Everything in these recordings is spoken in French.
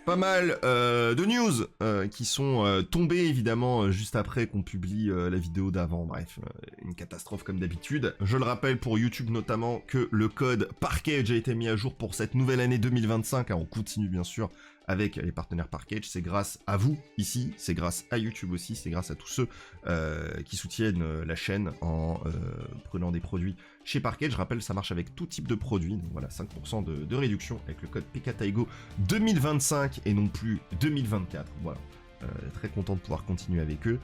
pas mal de news qui sont tombées évidemment juste après qu'on publie la vidéo d'avant. Bref, une catastrophe comme d'habitude. Je le rappelle pour YouTube notamment que le code Parkage a été mis à jour pour cette nouvelle année 2025. On continue bien sûr avec les partenaires Parkage. C'est grâce à vous ici, c'est grâce à YouTube aussi, c'est grâce à tous ceux qui soutiennent la chaîne en prenant des produits chez Parkage. Je rappelle, ça marche avec tout type de produits. Donc voilà, 5% de réduction avec le code PKTaigo 2025 et non plus 2024. Voilà. Très content de pouvoir continuer avec eux.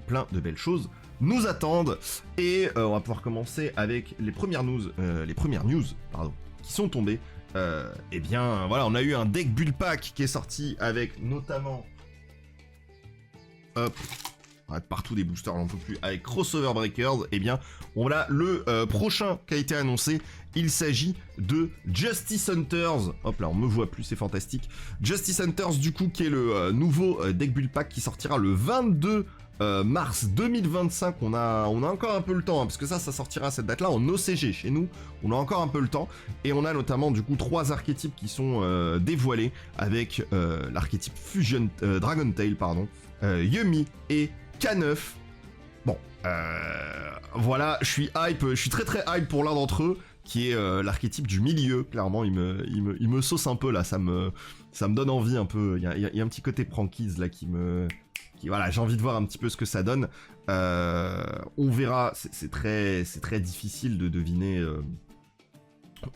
Plein de belles choses nous attendent. Et on va pouvoir commencer avec les premières news, qui sont tombées. Eh bien, voilà, on a eu un deck build pack qui est sorti avec notamment... Hop, partout des boosters, on n'en peut plus, avec Crossover Breakers. Eh bien, voilà le prochain qui a été annoncé. Il s'agit de Justice Hunters. Hop là, on me voit plus, c'est fantastique. Justice Hunters, du coup, qui est le nouveau deck build pack qui sortira le 22 mars 2025. On a encore un peu le temps, hein, parce que ça sortira à cette date-là en OCG. Chez nous, on a encore un peu le temps. Et on a notamment, du coup, 3 archétypes qui sont dévoilés, avec l'archétype Fusion Dragon Tail, pardon, Yuumi et K9. Bon, voilà, je suis très très hype pour l'un d'entre eux, qui est l'archétype du milieu. Clairement, il me sauce un peu là, ça me donne envie un peu. Il y a un petit côté prankies là voilà, j'ai envie de voir un petit peu ce que ça donne. On verra, c'est très difficile de deviner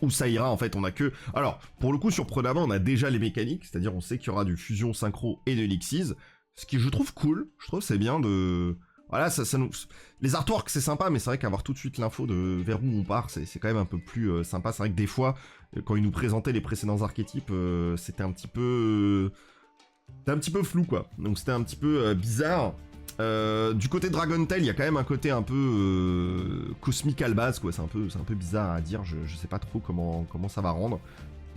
où ça ira. En fait, on a que... Alors, pour le coup, sur Prodama, on a déjà les mécaniques, c'est-à-dire on sait qu'il y aura du fusion synchro et de Elixies, ce qui je trouve cool. Je trouve c'est bien de... Voilà, ça nous... Les artworks, c'est sympa, mais c'est vrai qu'avoir tout de suite l'info de vers où on part, c'est quand même un peu plus sympa. C'est vrai que des fois, quand ils nous présentaient les précédents archétypes, c'était un petit peu flou, quoi. Donc c'était un petit peu bizarre. Du côté Dragon Tail, il y a quand même un côté un peu cosmique à la base, quoi. C'est un peu bizarre à dire. Je sais pas trop comment ça va rendre.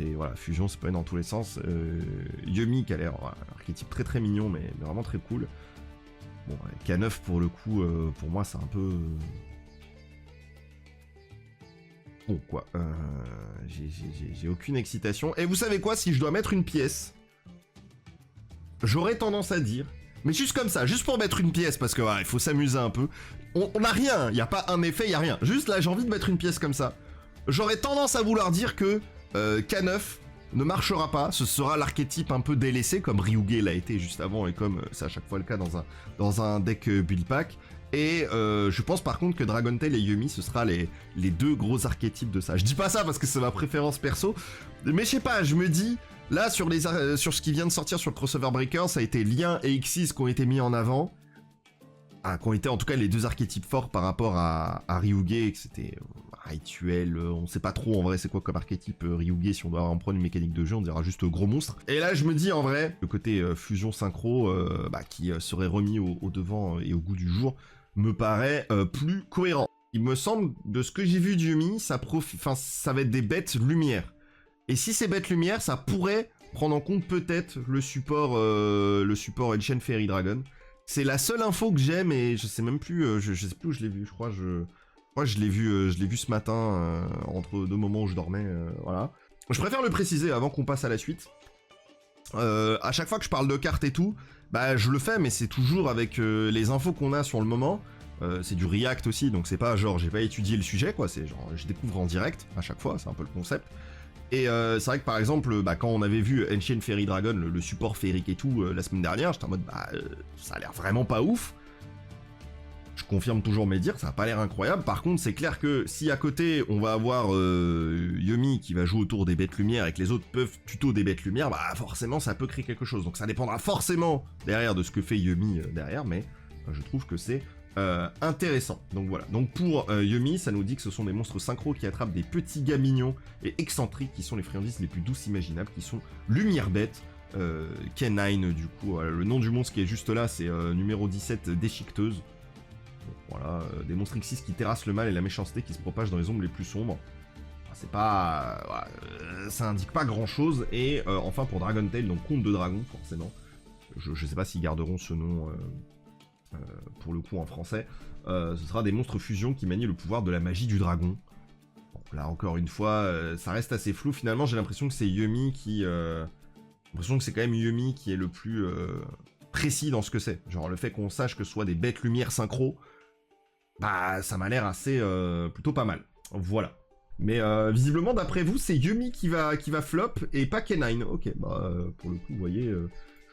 Et voilà, fusion, c'est pas dans tous les sens. Yuumi qui a l'air un archétype très très mignon, mais vraiment très cool. Bon, K9 pour le coup, pour moi c'est un peu... Bon quoi, j'ai aucune excitation. Et vous savez quoi, si je dois mettre une pièce, j'aurais tendance à dire, mais juste comme ça, juste pour mettre une pièce, parce que il faut s'amuser un peu. On a rien, il n'y a pas un effet, il n'y a rien. Juste là, j'ai envie de mettre une pièce comme ça. J'aurais tendance à vouloir dire que K9 ne marchera pas, ce sera l'archétype un peu délaissé, comme Ryuge l'a été juste avant, et comme c'est à chaque fois le cas dans un deck build pack. Et je pense par contre que Dragon Tail et Yuumi, ce sera les deux gros archétypes de ça. Je dis pas ça parce que c'est ma préférence perso, mais je sais pas, je me dis, là sur ce qui vient de sortir sur le Crossover Breaker, ça a été Lien et Xyz qui ont été mis en avant. Qui ont été en tout cas les deux archétypes forts par rapport à Ryuge, que c'était rituel, on sait pas trop en vrai c'est quoi comme archétype Ryuge, si on doit en prendre une mécanique de jeu, on dira juste gros monstre. Et là je me dis en vrai, le côté fusion synchro qui serait remis au devant et au goût du jour, me paraît plus cohérent. Il me semble, de ce que j'ai vu d'Yuumi, ça va être des bêtes lumière. Et si c'est bêtes lumière, ça pourrait prendre en compte peut-être le support Ancient Fairy Dragon. C'est la seule info que j'ai, mais je sais même plus, je sais plus où je l'ai vu, je crois que je l'ai vu ce matin, entre deux moments où je dormais, voilà. Je préfère le préciser avant qu'on passe à la suite. À chaque fois que je parle de cartes et tout, je le fais, mais c'est toujours avec les infos qu'on a sur le moment. C'est du react aussi, donc c'est pas genre j'ai pas étudié le sujet, quoi, c'est genre je découvre en direct à chaque fois, c'est un peu le concept. Et c'est vrai que par exemple, quand on avait vu Ancient Fairy Dragon, le support féerique et tout, la semaine dernière, j'étais en mode ça a l'air vraiment pas ouf. Je confirme toujours mes dires, ça a pas l'air incroyable. Par contre, c'est clair que si à côté on va avoir Yuumi qui va jouer autour des bêtes lumière et que les autres peuvent tuto des bêtes lumière, forcément ça peut créer quelque chose. Donc ça dépendra forcément derrière de ce que fait Yuumi derrière, mais je trouve que c'est intéressant. Donc voilà. Donc pour Yuumi, ça nous dit que ce sont des monstres synchro qui attrapent des petits gars mignons et excentriques qui sont les friandises les plus douces imaginables, qui sont lumière bête. K9 du coup, le nom du monstre qui est juste là, c'est numéro 17, déchiqueteuse. Donc, voilà, des monstres Xyz qui terrassent le mal et la méchanceté qui se propagent dans les ombres les plus sombres. C'est pas... ça indique pas grand chose. Et enfin pour Dragon Tail, donc conte de dragon forcément. Je sais pas s'ils garderont ce nom pour le coup en français. Ce sera des monstres fusion qui manient le pouvoir de la magie du dragon. Bon, là encore une fois, ça reste assez flou. Finalement j'ai l'impression que c'est Yuumi qui l'impression que c'est quand même Yumi qui est le plus précis dans ce que c'est. Genre le fait qu'on sache que ce soit des bêtes lumière synchro, bah ça m'a l'air assez plutôt pas mal. Voilà. Mais visiblement d'après vous c'est Yumi qui va flop et pas K9. Ok, bah pour le coup vous voyez,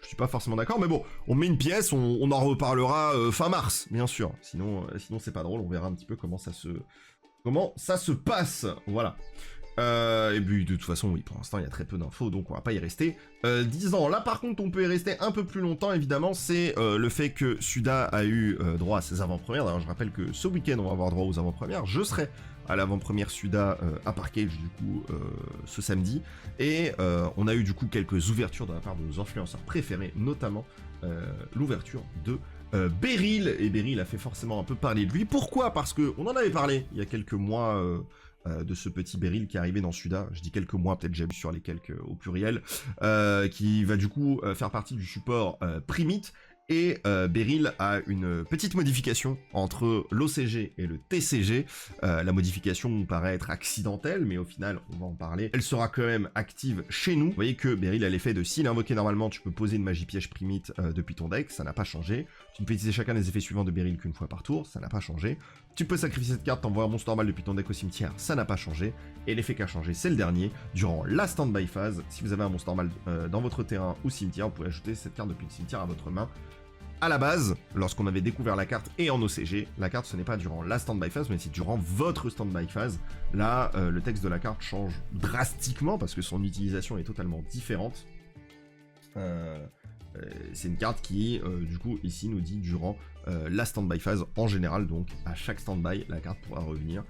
je suis pas forcément d'accord, mais bon, on met une pièce, on en reparlera fin mars, bien sûr. Sinon c'est pas drôle, on verra un petit peu comment ça se passe. Voilà. Et puis de toute façon, oui, pour l'instant il y a très peu d'infos, donc on va pas y rester 10 ans. Là par contre, on peut y rester un peu plus longtemps, évidemment, c'est le fait que Suda a eu droit à ses avant-premières. D'ailleurs, je rappelle que ce week-end, on va avoir droit aux avant-premières. Je serai à l'avant-première Suda à Parkage, du coup, ce samedi. Et on a eu, du coup, quelques ouvertures de la part de nos influenceurs préférés, notamment l'ouverture de Beryl. Et Beryl a fait forcément un peu parler de lui. Pourquoi? Parce qu'on en avait parlé il y a quelques mois... de ce petit Beryl qui est arrivé dans Suda, je dis quelques mois, peut-être j'ai vu sur les quelques au pluriel, qui va du coup faire partie du support Primit, et Beryl a une petite modification entre l'OCG et le TCG. La modification nous paraît être accidentelle, mais au final, on va en parler. Elle sera quand même active chez nous. Vous voyez que Beryl a l'effet de s'il est invoqué normalement, tu peux poser une magie piège Primit depuis ton deck, ça n'a pas changé. Tu ne peux utiliser chacun des effets suivants de Beryl qu'une fois par tour, ça n'a pas changé. Tu peux sacrifier cette carte, t'envoies un monstre normal depuis ton deck au cimetière, ça n'a pas changé. Et l'effet qui a changé, c'est le dernier. Durant la stand-by phase, si vous avez un monstre normal dans votre terrain ou cimetière, vous pouvez ajouter cette carte depuis le cimetière à votre main. À la base, lorsqu'on avait découvert la carte et en OCG, la carte ce n'est pas durant la stand-by phase, mais c'est durant votre stand-by phase. Là, le texte de la carte change drastiquement parce que son utilisation est totalement différente. C'est une carte qui, du coup, ici nous dit durant la stand-by phase en général, donc à chaque stand-by, la carte pourra revenir.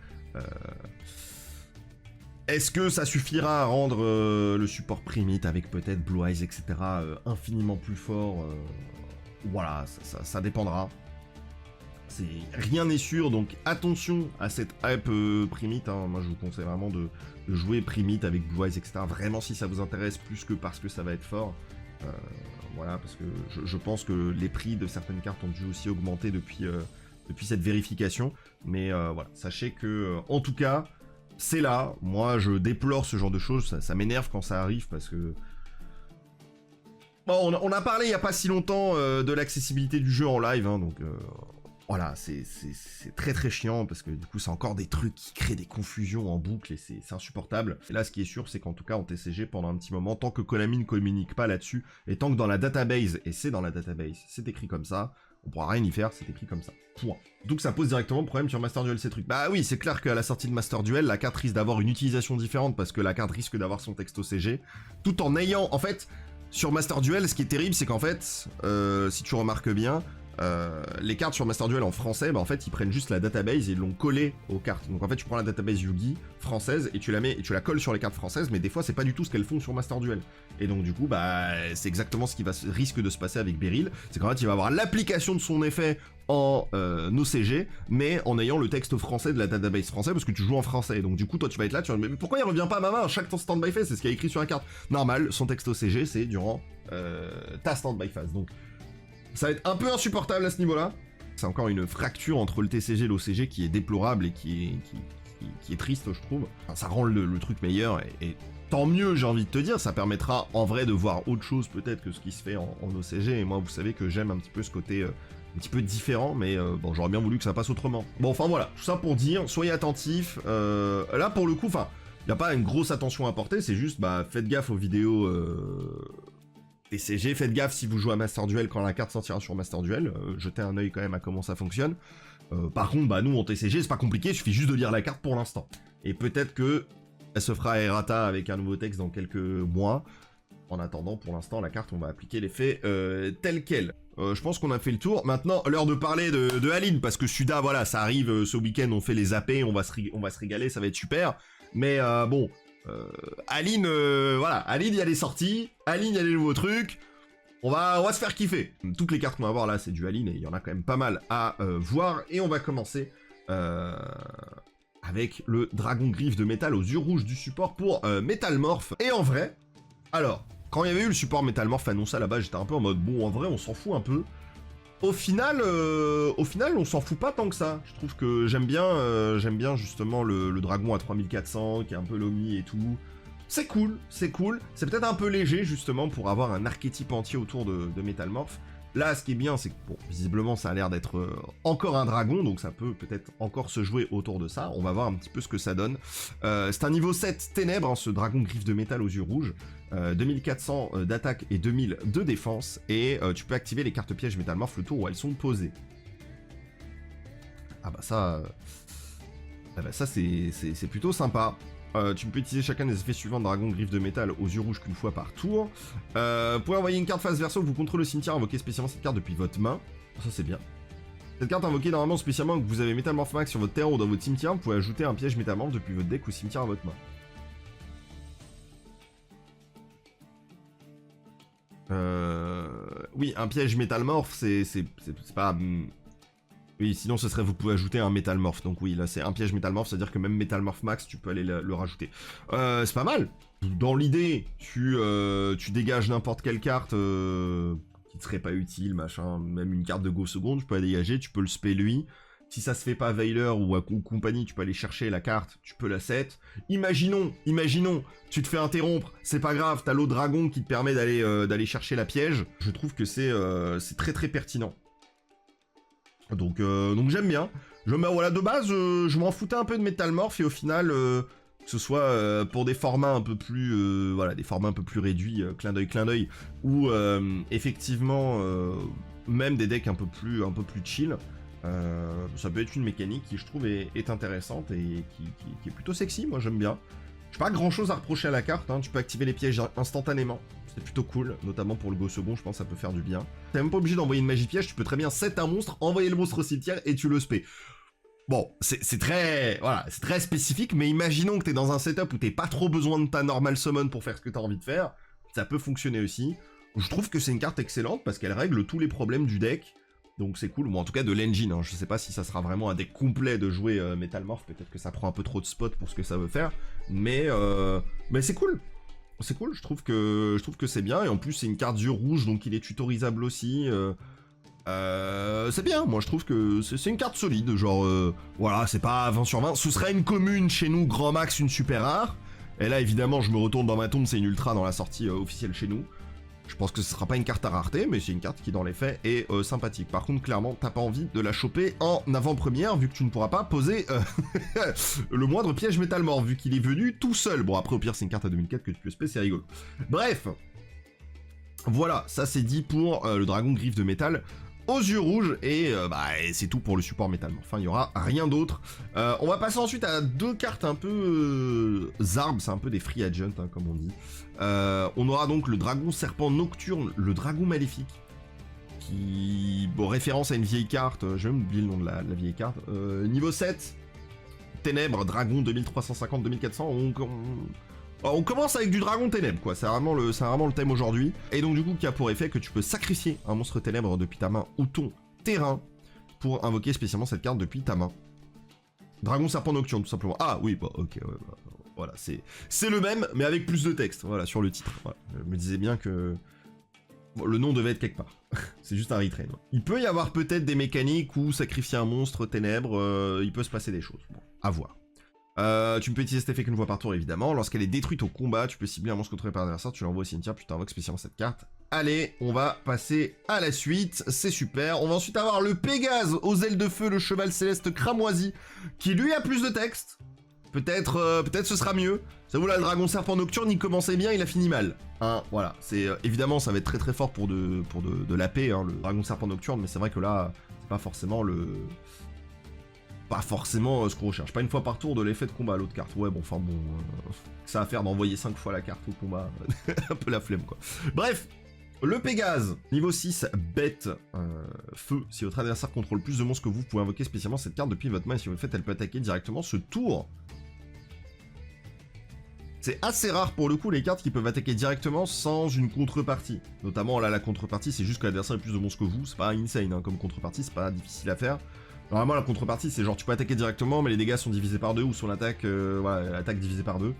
Est-ce que ça suffira à rendre le support Primit avec peut-être Blue Eyes, etc. Infiniment plus fort voilà, ça dépendra. Rien n'est sûr, donc attention à cette hype Primit. Hein. Moi, je vous conseille vraiment de jouer Primit avec Blue Eyes, etc. Vraiment, si ça vous intéresse, plus que parce que ça va être fort. Voilà, parce que je pense que les prix de certaines cartes ont dû aussi augmenter depuis cette vérification. Mais voilà, sachez que, en tout cas, c'est là. Moi, je déplore ce genre de choses. Ça m'énerve quand ça arrive parce que... Bon, on a parlé il n'y a pas si longtemps de l'accessibilité du jeu en live, hein, donc voilà, c'est très très chiant parce que du coup c'est encore des trucs qui créent des confusions en boucle et c'est insupportable. Et là ce qui est sûr c'est qu'en tout cas en TCG pendant un petit moment, tant que Konami ne communique pas là-dessus, et tant que dans la database, et c'est dans la database, c'est écrit comme ça, on pourra rien y faire, c'est écrit comme ça. Point. Donc ça pose directement le problème sur Master Duel ces trucs. Bah oui, c'est clair qu'à la sortie de Master Duel, la carte risque d'avoir une utilisation différente parce que la carte risque d'avoir son texte OCG, tout en ayant, en fait... Sur Master Duel, ce qui est terrible, c'est qu'en fait, si tu remarques bien, les cartes sur Master Duel en français, bah en fait, ils prennent juste la database et ils l'ont collée aux cartes. Donc en fait, tu prends la database Yugi française et tu la mets et tu la colles sur les cartes françaises, mais des fois, c'est pas du tout ce qu'elles font sur Master Duel. Et donc du coup, bah, c'est exactement ce qui risque de se passer avec Beryl. C'est qu'en fait, il va avoir l'application de son effet en OCG, mais en ayant le texte français de la database française, parce que tu joues en français. Donc du coup, toi, tu vas être là, tu vas dire, mais pourquoi il revient pas à ma main à chaque stand-by phase? C'est ce qu'il y a écrit sur la carte. Normal, son texte OCG, c'est durant ta stand-by phase. Donc ça va être un peu insupportable à ce niveau-là. C'est encore une fracture entre le TCG et l'OCG qui est déplorable et qui est triste, je trouve. Enfin, ça rend le truc meilleur et tant mieux, j'ai envie de te dire. Ça permettra en vrai de voir autre chose peut-être que ce qui se fait en OCG. Et moi, vous savez que j'aime un petit peu ce côté un petit peu différent, mais bon, j'aurais bien voulu que ça passe autrement. Bon, enfin voilà, tout ça pour dire, soyez attentifs. Là, pour le coup, enfin, il n'y a pas une grosse attention à porter, c'est juste, bah, faites gaffe aux vidéos TCG, faites gaffe si vous jouez à Master Duel quand la carte sortira sur Master Duel, jetez un œil quand même à comment ça fonctionne. Par contre, bah, nous, en TCG, c'est pas compliqué, il suffit juste de lire la carte pour l'instant. Et peut-être que elle se fera errata avec un nouveau texte dans quelques mois. En attendant, pour l'instant, la carte, on va appliquer l'effet tel quel. Je pense qu'on a fait le tour. Maintenant, l'heure de parler de Aline, parce que Suda, voilà, ça arrive ce week-end, on fait les AP, on va se régaler, ça va être super. Mais bon, Aline, voilà, Aline, il y a les sorties, Aline, il y a les nouveaux trucs. On va se faire kiffer. Toutes les cartes qu'on va voir là, c'est du Aline, et il y en a quand même pas mal à voir. Et on va commencer avec le Dragon Griffe de métal aux yeux rouges du support pour Métalmorph. Et en vrai, alors... Quand il y avait eu le support Métalmorph annoncé là-bas, j'étais un peu en mode, bon, en vrai, on s'en fout un peu. Au final, on s'en fout pas tant que ça. Je trouve que j'aime bien justement le dragon à 3400, qui est un peu l'Omi et tout. c'est cool, c'est cool. C'est peut-être un peu léger, justement, pour avoir un archétype entier autour de Métalmorph. Là, ce qui est bien, c'est que, bon, visiblement, ça a l'air d'être encore un dragon, donc ça peut peut-être encore se jouer autour de ça. On va voir un petit peu ce que ça donne. C'est un niveau 7 ténèbres, hein, ce dragon griffe de métal aux yeux rouges. 2400 d'attaque et 2000 de défense. Et tu peux activer les cartes pièges Métalmorph le tour où elles sont posées. Ah bah ça... c'est plutôt sympa. Tu peux utiliser chacun des effets suivants de dragon griffe de métal aux yeux rouges qu'une fois par tour. Vous pouvez envoyer une carte face verso que vous contrôlez le cimetière, invoquer spécialement cette carte depuis votre main. Ça c'est bien. Cette carte invoquée normalement spécialement que vous avez Métalmorph Max sur votre terrain ou dans votre cimetière, vous pouvez ajouter un piège Métalmorph depuis votre deck ou cimetière à votre main. Oui, un piège Métalmorph, c'est pas... Oui, sinon ce serait vous pouvez ajouter un Métalmorph. Donc oui, là c'est un piège Métalmorph, c'est-à-dire que même Métalmorph Max, tu peux aller le rajouter. C'est pas mal. Dans l'idée, tu dégages n'importe quelle carte qui ne serait pas utile, machin. Même une carte de Go seconde, tu peux la dégager, tu peux le spell lui. Si ça se fait pas Veiler ou compagnie, tu peux aller chercher la carte, tu peux la set. Imaginons, tu te fais interrompre, c'est pas grave, t'as l'autre dragon qui te permet d'aller chercher la piège. Je trouve que c'est très très pertinent. Donc j'aime bien. Voilà, de base, je m'en foutais un peu de Métalmorph et au final, que ce soit pour des formats un peu plus, des formats un peu plus réduits, clin d'œil, ou effectivement même des decks un peu plus chill. Ça peut être une mécanique qui, je trouve, est intéressante et qui est plutôt sexy. Moi, j'aime bien. J'ai pas grand chose à reprocher à la carte. Hein. Tu peux activer les pièges instantanément. C'est plutôt cool, notamment pour le go second, je pense que ça peut faire du bien. T'es même pas obligé d'envoyer une magie piège, tu peux très bien set un monstre, envoyer le monstre au cimetière et tu le spé. Bon, c'est très spécifique, mais imaginons que t'es dans un setup où t'es pas trop besoin de ta normal summon pour faire ce que t'as envie de faire, ça peut fonctionner aussi. Je trouve que c'est une carte excellente parce qu'elle règle tous les problèmes du deck, donc c'est cool. Bon, en tout cas de l'engine, hein. Je sais pas si ça sera vraiment un deck complet de jouer Métalmorph, peut-être que ça prend un peu trop de spots pour ce que ça veut faire, mais c'est cool. C'est cool, je trouve que c'est bien, et en plus c'est une carte yeux rouge, donc il est tutorisable aussi. C'est bien, moi je trouve que c'est une carte solide, genre, voilà, c'est pas 20 sur 20. Ce serait une commune chez nous, grand max, une super rare. Et là évidemment je me retourne dans ma tombe, c'est une ultra dans la sortie officielle chez nous. Je pense que ce sera pas une carte à rareté, mais c'est une carte qui dans les faits est sympathique. Par contre, clairement, t'as pas envie de la choper en avant-première, vu que tu ne pourras pas poser le moindre piège Métalmorph, vu qu'il est venu tout seul. Bon, après, au pire, c'est une carte à 2004 que tu peux spé, c'est rigolo. Bref, voilà, ça c'est dit pour le dragon griffe de métal aux yeux rouges, et c'est tout pour le support Métalmorph. Enfin, il n'y aura rien d'autre. On va passer ensuite à deux cartes un peu zarbes, c'est un peu des free agents, hein, comme on dit. On aura donc le dragon serpent nocturne, le dragon maléfique, qui, bon, référence à une vieille carte, j'ai même oublié le nom de la vieille carte. Niveau 7, ténèbres, dragon 2350-2400, on commence avec du dragon ténèbres, quoi, c'est vraiment le thème aujourd'hui. Et donc du coup, qui a pour effet que tu peux sacrifier un monstre ténèbre depuis ta main ou ton terrain pour invoquer spécialement cette carte depuis ta main. Dragon serpent nocturne, tout simplement. Ah oui, bah ok, ouais, bah, voilà, c'est le même, mais avec plus de texte, voilà, sur le titre. Voilà. Je me disais bien que bon, le nom devait être quelque part. C'est juste un retrain. Il peut y avoir peut-être des mécaniques où sacrifier un monstre ténèbres, il peut se passer des choses. Bon, à voir. Tu peux utiliser cet effet qu'une fois par tour, évidemment. Lorsqu'elle est détruite au combat, tu peux cibler un monstre contrôlé par l'adversaire, tu l'envoies au cimetière, puis tu invoques spécialement cette carte. Allez, on va passer à la suite, c'est super. On va ensuite avoir le Pégase aux ailes de feu, le cheval céleste cramoisi, qui lui a plus de texte. Peut-être ce sera mieux. Ça vous là, le dragon serpent nocturne, il commençait bien, il a fini mal. Hein, voilà, c'est évidemment ça va être très très fort pour de l'AP, hein, le dragon serpent nocturne, mais c'est vrai que là, c'est pas forcément ce qu'on recherche. Pas une fois par tour de l'effet de combat, l'autre carte. Ouais, bon, enfin bon, ça va faire d'envoyer 5 fois la carte au combat. Un peu la flemme, quoi. Bref, le Pégase, niveau 6, bête, feu. Si votre adversaire contrôle plus de monstres que vous pouvez invoquer spécialement cette carte depuis votre main, et si vous le faites, elle peut attaquer directement ce tour. C'est assez rare pour le coup les cartes qui peuvent attaquer directement sans une contrepartie. Notamment là la contrepartie c'est juste que l'adversaire ait plus de monstres que vous, c'est pas insane hein, comme contrepartie, c'est pas difficile à faire. Normalement la contrepartie c'est genre tu peux attaquer directement mais les dégâts sont divisés par 2 ou son attaque, voilà, l'attaque divisée par 2.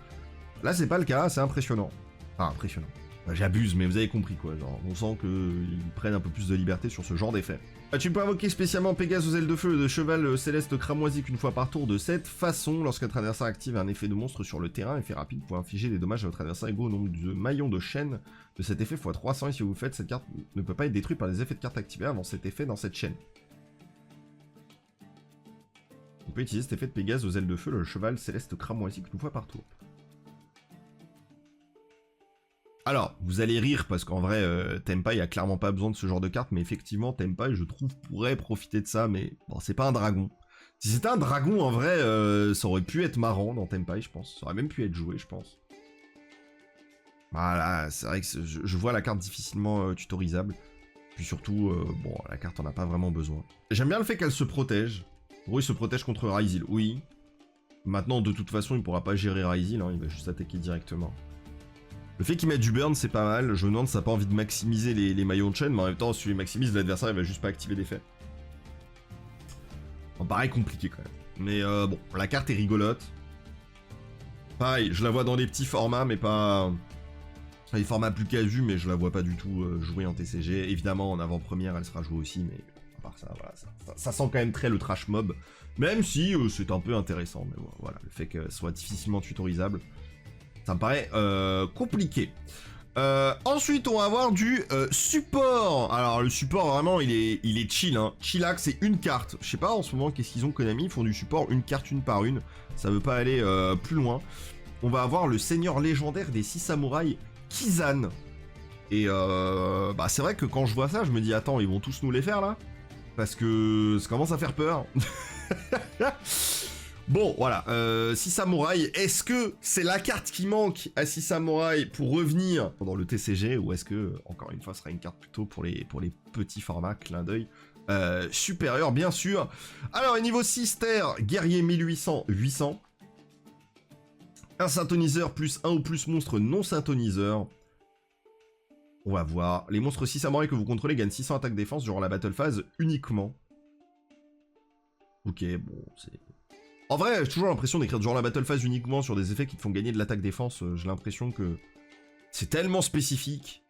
Là c'est pas le cas, c'est impressionnant. Enfin impressionnant. Enfin, j'abuse, mais vous avez compris quoi. Genre, on sent qu'ils prennent un peu plus de liberté sur ce genre d'effet. Tu peux invoquer spécialement Pégase aux ailes de feu de cheval céleste cramoisi qu'une fois par tour de cette façon. Lorsqu'un adversaire active un effet de monstre sur le terrain, effet rapide pour infliger des dommages à votre adversaire égaux au nombre de maillons de chaîne de cet effet x 300. Et si vous faites, cette carte ne peut pas être détruite par les effets de carte activés avant cet effet dans cette chaîne. On peut utiliser cet effet de Pégase aux ailes de feu, le cheval céleste cramoisi qu'une fois par tour. Alors, vous allez rire parce qu'en vrai, Tenpai a clairement pas besoin de ce genre de carte, mais effectivement, Tenpai, je trouve, pourrait profiter de ça, mais bon, c'est pas un dragon. Si c'était un dragon, en vrai, ça aurait pu être marrant dans Tenpai, je pense. Ça aurait même pu être joué, je pense. Voilà, c'est vrai que je vois la carte difficilement tutorisable. Puis surtout, bon, la carte en a pas vraiment besoin. J'aime bien le fait qu'elle se protège. Pour eux, il se protège contre Ryzil, oui. Maintenant, de toute façon, il pourra pas gérer Ryzil, hein, il va juste attaquer directement. Le fait qu'il mette du burn, c'est pas mal. Je me demande si ça n'a pas envie de maximiser les maillons de chaîne, mais en même temps, si tu les maximises, l'adversaire, il va juste pas activer d'effet. Ça me paraît compliqué quand même. Mais bon, la carte est rigolote. Pareil, je la vois dans des petits formats, mais pas... Les formats plus casus, mais je la vois pas du tout jouer en TCG. Évidemment, en avant-première, elle sera jouée aussi, mais à part ça, voilà, ça sent quand même très le trash mob. Même si c'est un peu intéressant, mais voilà, le fait qu'elle soit difficilement tutorisable. Ça me paraît compliqué. Ensuite, on va avoir du support. Alors, le support, vraiment, il est chill. Hein. Chillax, c'est une carte. Je sais pas en ce moment qu'est-ce qu'ils ont Konami. Ils font du support une carte une par une. Ça veut pas aller plus loin. On va avoir le seigneur légendaire des 6 samouraïs, Kizan. Et bah, c'est vrai que quand je vois ça, je me dis, attends, ils vont tous nous les faire là? Parce que ça commence à faire peur. Bon, voilà, 6 samouraïs, est-ce que c'est la carte qui manque à 6 samouraïs pour revenir dans le TCG, ou est-ce que, encore une fois, ce sera une carte plutôt pour les petits formats, clin d'œil supérieur, bien sûr. Alors, niveau 6 terre, guerrier 1800, 800. Un synthoniseur plus un ou plus monstre non synthoniseur. On va voir. Les monstres 6 samouraïs que vous contrôlez gagnent 600 attaque défense durant la battle phase uniquement. Ok, bon, c'est... En vrai, j'ai toujours l'impression d'écrire durant la battle phase uniquement sur des effets qui te font gagner de l'attaque défense. J'ai l'impression que c'est tellement spécifique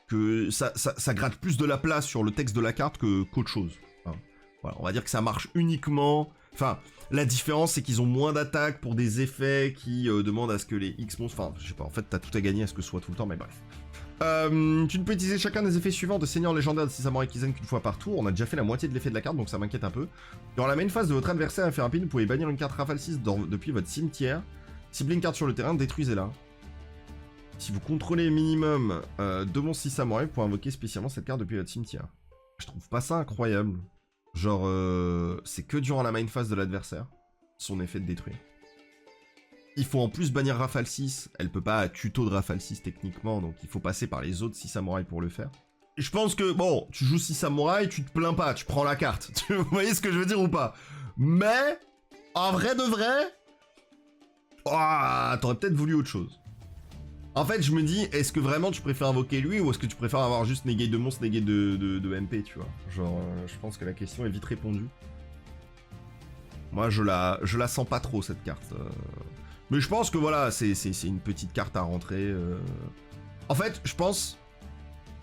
que ça gratte plus de la place sur le texte de la carte qu'autre chose. Hein. Voilà, on va dire que ça marche uniquement... Enfin, la différence, c'est qu'ils ont moins d'attaques pour des effets qui demandent à ce que les X monstres... Enfin, je sais pas, en fait, t'as tout à gagner à ce que ce soit tout le temps, mais bref. Tu ne peux utiliser chacun des effets suivants de Seigneur légendaire de 6 samouraïs Kizan qu'une fois par tour. On a déjà fait la moitié de l'effet de la carte, donc ça m'inquiète un peu. Dans la main phase de votre adversaire, effet rapide, vous pouvez bannir une carte rafale 6 depuis votre cimetière. Ciblez une carte sur le terrain, détruisez-la. Si vous contrôlez minimum 2 monstres 6 samouraïs, vous pouvez invoquer spécialement cette carte depuis votre cimetière. Je trouve pas ça incroyable. Genre, c'est que durant la main phase de l'adversaire, son effet de détruire. Il faut en plus bannir Rafale 6, elle peut pas tuto de Rafale 6 techniquement, donc il faut passer par les autres 6 samouraïs pour le faire. Et je pense que, bon, tu joues 6 samouraïs, tu te plains pas, tu prends la carte. Vous voyez ce que je veux dire ou pas? Mais, en vrai de vrai, oh, t'aurais peut-être voulu autre chose. En fait, je me dis, est-ce que vraiment tu préfères invoquer lui, ou est-ce que tu préfères avoir juste négate de monstre, négate de MP, tu vois? Genre, je pense que la question est vite répondue. Moi, je la sens pas trop, cette carte. Mais je pense que voilà, c'est une petite carte à rentrer. En fait, je pense...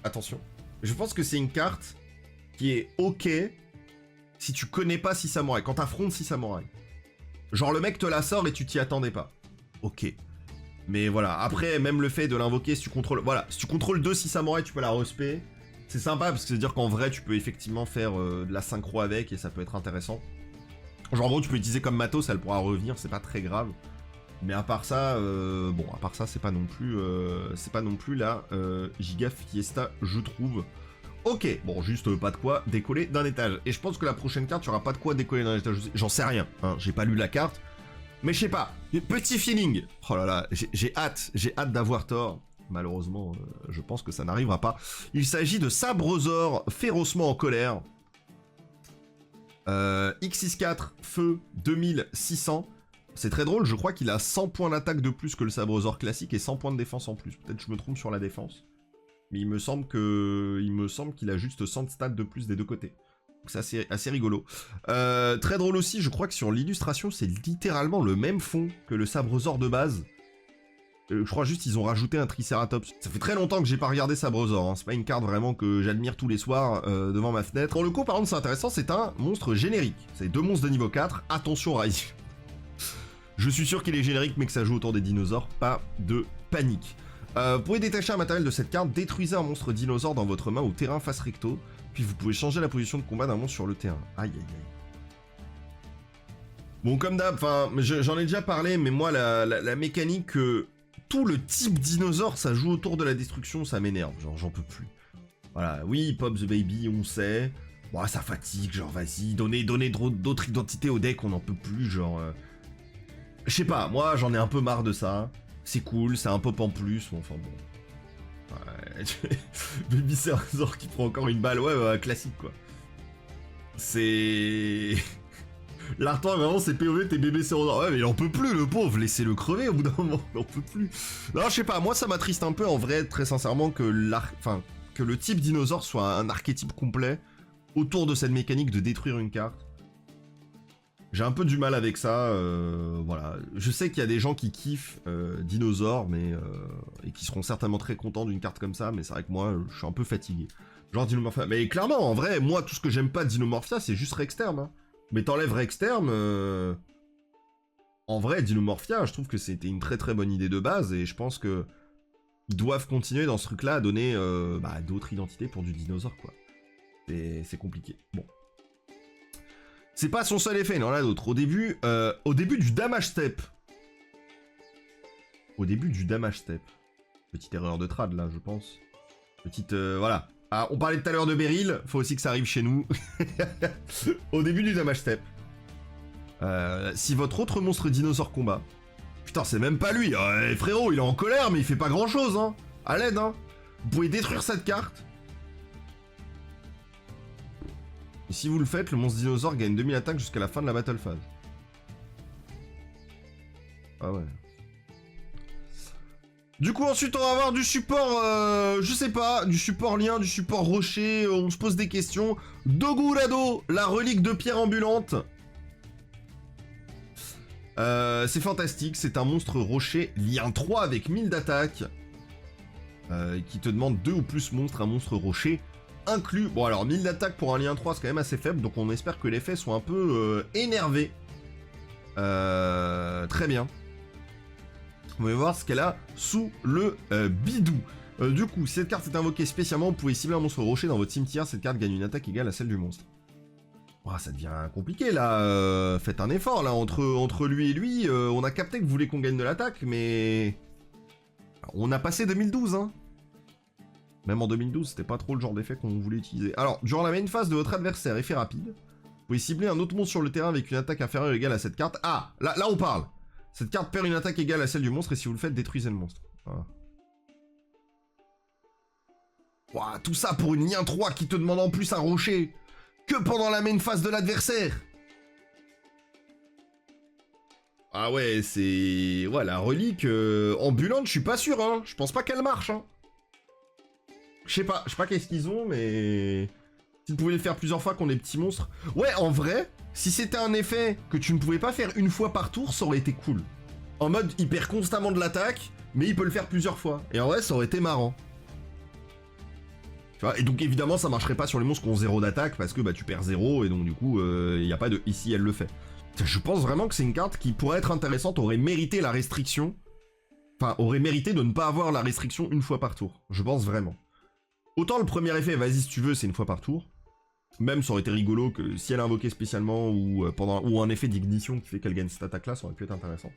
Attention. Je pense que c'est une carte qui est ok si tu connais pas 6 samouraïs. Quand t'affrontes 6 samouraïs. Genre le mec te la sort et tu t'y attendais pas. Ok. Mais voilà, après, même le fait de l'invoquer, si tu contrôles... Voilà, si tu contrôles 2 6 samouraïs, tu peux la respect. C'est sympa parce que ça veut dire qu'en vrai, tu peux effectivement faire de la synchro avec et ça peut être intéressant. Genre en gros, tu peux l'utiliser comme matos, elle pourra revenir, c'est pas très grave. Mais à part ça, bon, à part ça, c'est pas non plus la giga fiesta, je trouve. Ok, bon, juste pas de quoi décoller d'un étage. Et je pense que la prochaine carte, il y aura pas de quoi décoller d'un étage. J'en sais rien, hein, j'ai pas lu la carte. Mais je sais pas, petit feeling. Oh là là, j'ai hâte d'avoir tort. Malheureusement, je pense que ça n'arrivera pas. Il s'agit de Sabrosor, férocement en colère. X64, feu, 2600. C'est très drôle, je crois qu'il a 100 points d'attaque de plus que le Sabrosor classique et 100 points de défense en plus. Peut-être que je me trompe sur la défense. Mais il me semble qu'il a juste 100 de stats de plus des deux côtés. Donc c'est assez rigolo. Très drôle aussi, je crois que sur l'illustration, c'est littéralement le même fond que le Sabrosor de base. Je crois juste qu'ils ont rajouté un Triceratops. Ça fait très longtemps que j'ai pas regardé Sabrosaur, hein. C'est pas une carte vraiment que j'admire tous les soirs devant ma fenêtre. Pour le coup, par contre, c'est intéressant, c'est un monstre générique. C'est 2 monstres de niveau 4, attention Rise. Je suis sûr qu'il est générique, mais que ça joue autour des dinosaures, pas de panique. Vous pouvez détacher un matériel de cette carte, détruisez un monstre dinosaure dans votre main au terrain face recto, puis vous pouvez changer la position de combat d'un monstre sur le terrain. Aïe aïe aïe. Bon, comme d'hab, enfin, j'en ai déjà parlé, mais moi, la mécanique que tout le type dinosaure, ça joue autour de la destruction, ça m'énerve, genre j'en peux plus. Voilà, oui, Pop the Baby, on sait. Bon, ça fatigue, genre vas-y, donnez d'autres identités au deck, on n'en peut plus, genre... Je sais pas, moi j'en ai un peu marre de ça. C'est cool, c'est un pop en plus, bon, enfin bon. Ouais, Baby Cerasor qui prend encore une balle, ouais, classique quoi. C'est... L'artois, vraiment, c'est POV, t'es bébé Cerasor. Ouais, mais il en peut plus, le pauvre, laissez-le crever au bout d'un moment, il en peut plus. Non, je sais pas, moi ça m'attriste un peu en vrai, très sincèrement, que le type dinosaure soit un archétype complet autour de cette mécanique de détruire une carte. J'ai un peu du mal avec ça, voilà. Je sais qu'il y a des gens qui kiffent Dinosaur, mais et qui seront certainement très contents d'une carte comme ça, mais c'est vrai que moi, je suis un peu fatigué. Genre Dinomorphia. Mais clairement, en vrai, moi, tout ce que j'aime pas de Dinomorphia, c'est juste Rexterm. Hein. Mais t'enlèves Rexterm, en vrai, Dinomorphia, je trouve que c'était une très très bonne idée de base, et je pense que ils doivent continuer dans ce truc-là à donner d'autres identités pour du dinosaure, quoi. C'est compliqué. Bon. C'est pas son seul effet, il en a d'autres. Au début du damage step. Petite erreur de trad, là, je pense. Petite, voilà. Ah, on parlait tout à l'heure de Beryl, faut aussi que ça arrive chez nous. Au début du damage step. Si votre autre monstre dinosaure combat... Putain, c'est même pas lui. Frérot, il est en colère, mais il fait pas grand-chose, hein. À l'aide, hein. Vous pouvez détruire cette carte. Et si vous le faites, le monstre dinosaure gagne 2000 attaques jusqu'à la fin de la battle phase. Ah ouais. Du coup, ensuite, on va avoir du support, je sais pas, du support lien, du support rocher, on se pose des questions. Dogurado, la relique de pierre ambulante. C'est fantastique, c'est un monstre rocher lien 3 avec 1000 d'attaque. Qui te demande 2 ou plus monstres, un monstre rocher inclus. Bon alors 1000 d'attaque pour un lien 3 c'est quand même assez faible, donc on espère que l'effet soit un peu énervé. Très bien. On va voir ce qu'elle a sous le bidou. Du coup, si cette carte est invoquée spécialement, vous pouvez cibler un monstre rocher dans votre cimetière, cette carte gagne une attaque égale à celle du monstre. Oh, ça devient compliqué là, faites un effort là, entre lui et lui, on a capté que vous voulez qu'on gagne de l'attaque, mais... On a passé 2012, hein. Même en 2012, c'était pas trop le genre d'effet qu'on voulait utiliser. Alors, durant la main phase de votre adversaire, effet rapide, vous pouvez cibler un autre monstre sur le terrain avec une attaque inférieure ou égale à cette carte. Ah, là on parle. Cette carte perd une attaque égale à celle du monstre et si vous le faites, détruisez le monstre. Voilà. Ouah, tout ça pour une lien 3 qui te demande en plus un rocher que pendant la main phase de l'adversaire. Ah ouais, c'est... Ouais, la relique ambulante, je suis pas sûr, hein. Je pense pas qu'elle marche, hein. Je sais pas qu'est-ce qu'ils ont, mais... S'ils pouvaient le faire plusieurs fois qu'on ait petits monstres... Ouais, en vrai, si c'était un effet que tu ne pouvais pas faire une fois par tour, ça aurait été cool. En mode, il perd constamment de l'attaque, mais il peut le faire plusieurs fois. Et en vrai, ça aurait été marrant. Tu vois, et donc évidemment, ça marcherait pas sur les monstres qui ont 0 d'attaque, parce que bah tu perds 0, et donc du coup, il n'y a pas de... Ici, elle le fait. Je pense vraiment que c'est une carte qui pourrait être intéressante, aurait mérité la restriction. Enfin, aurait mérité de ne pas avoir la restriction une fois par tour. Je pense vraiment. Autant le premier effet, vas-y si tu veux, c'est une fois par tour. Même ça aurait été rigolo que si elle a invoqué spécialement ou un effet d'ignition qui fait qu'elle gagne cette attaque-là, ça aurait pu être intéressant.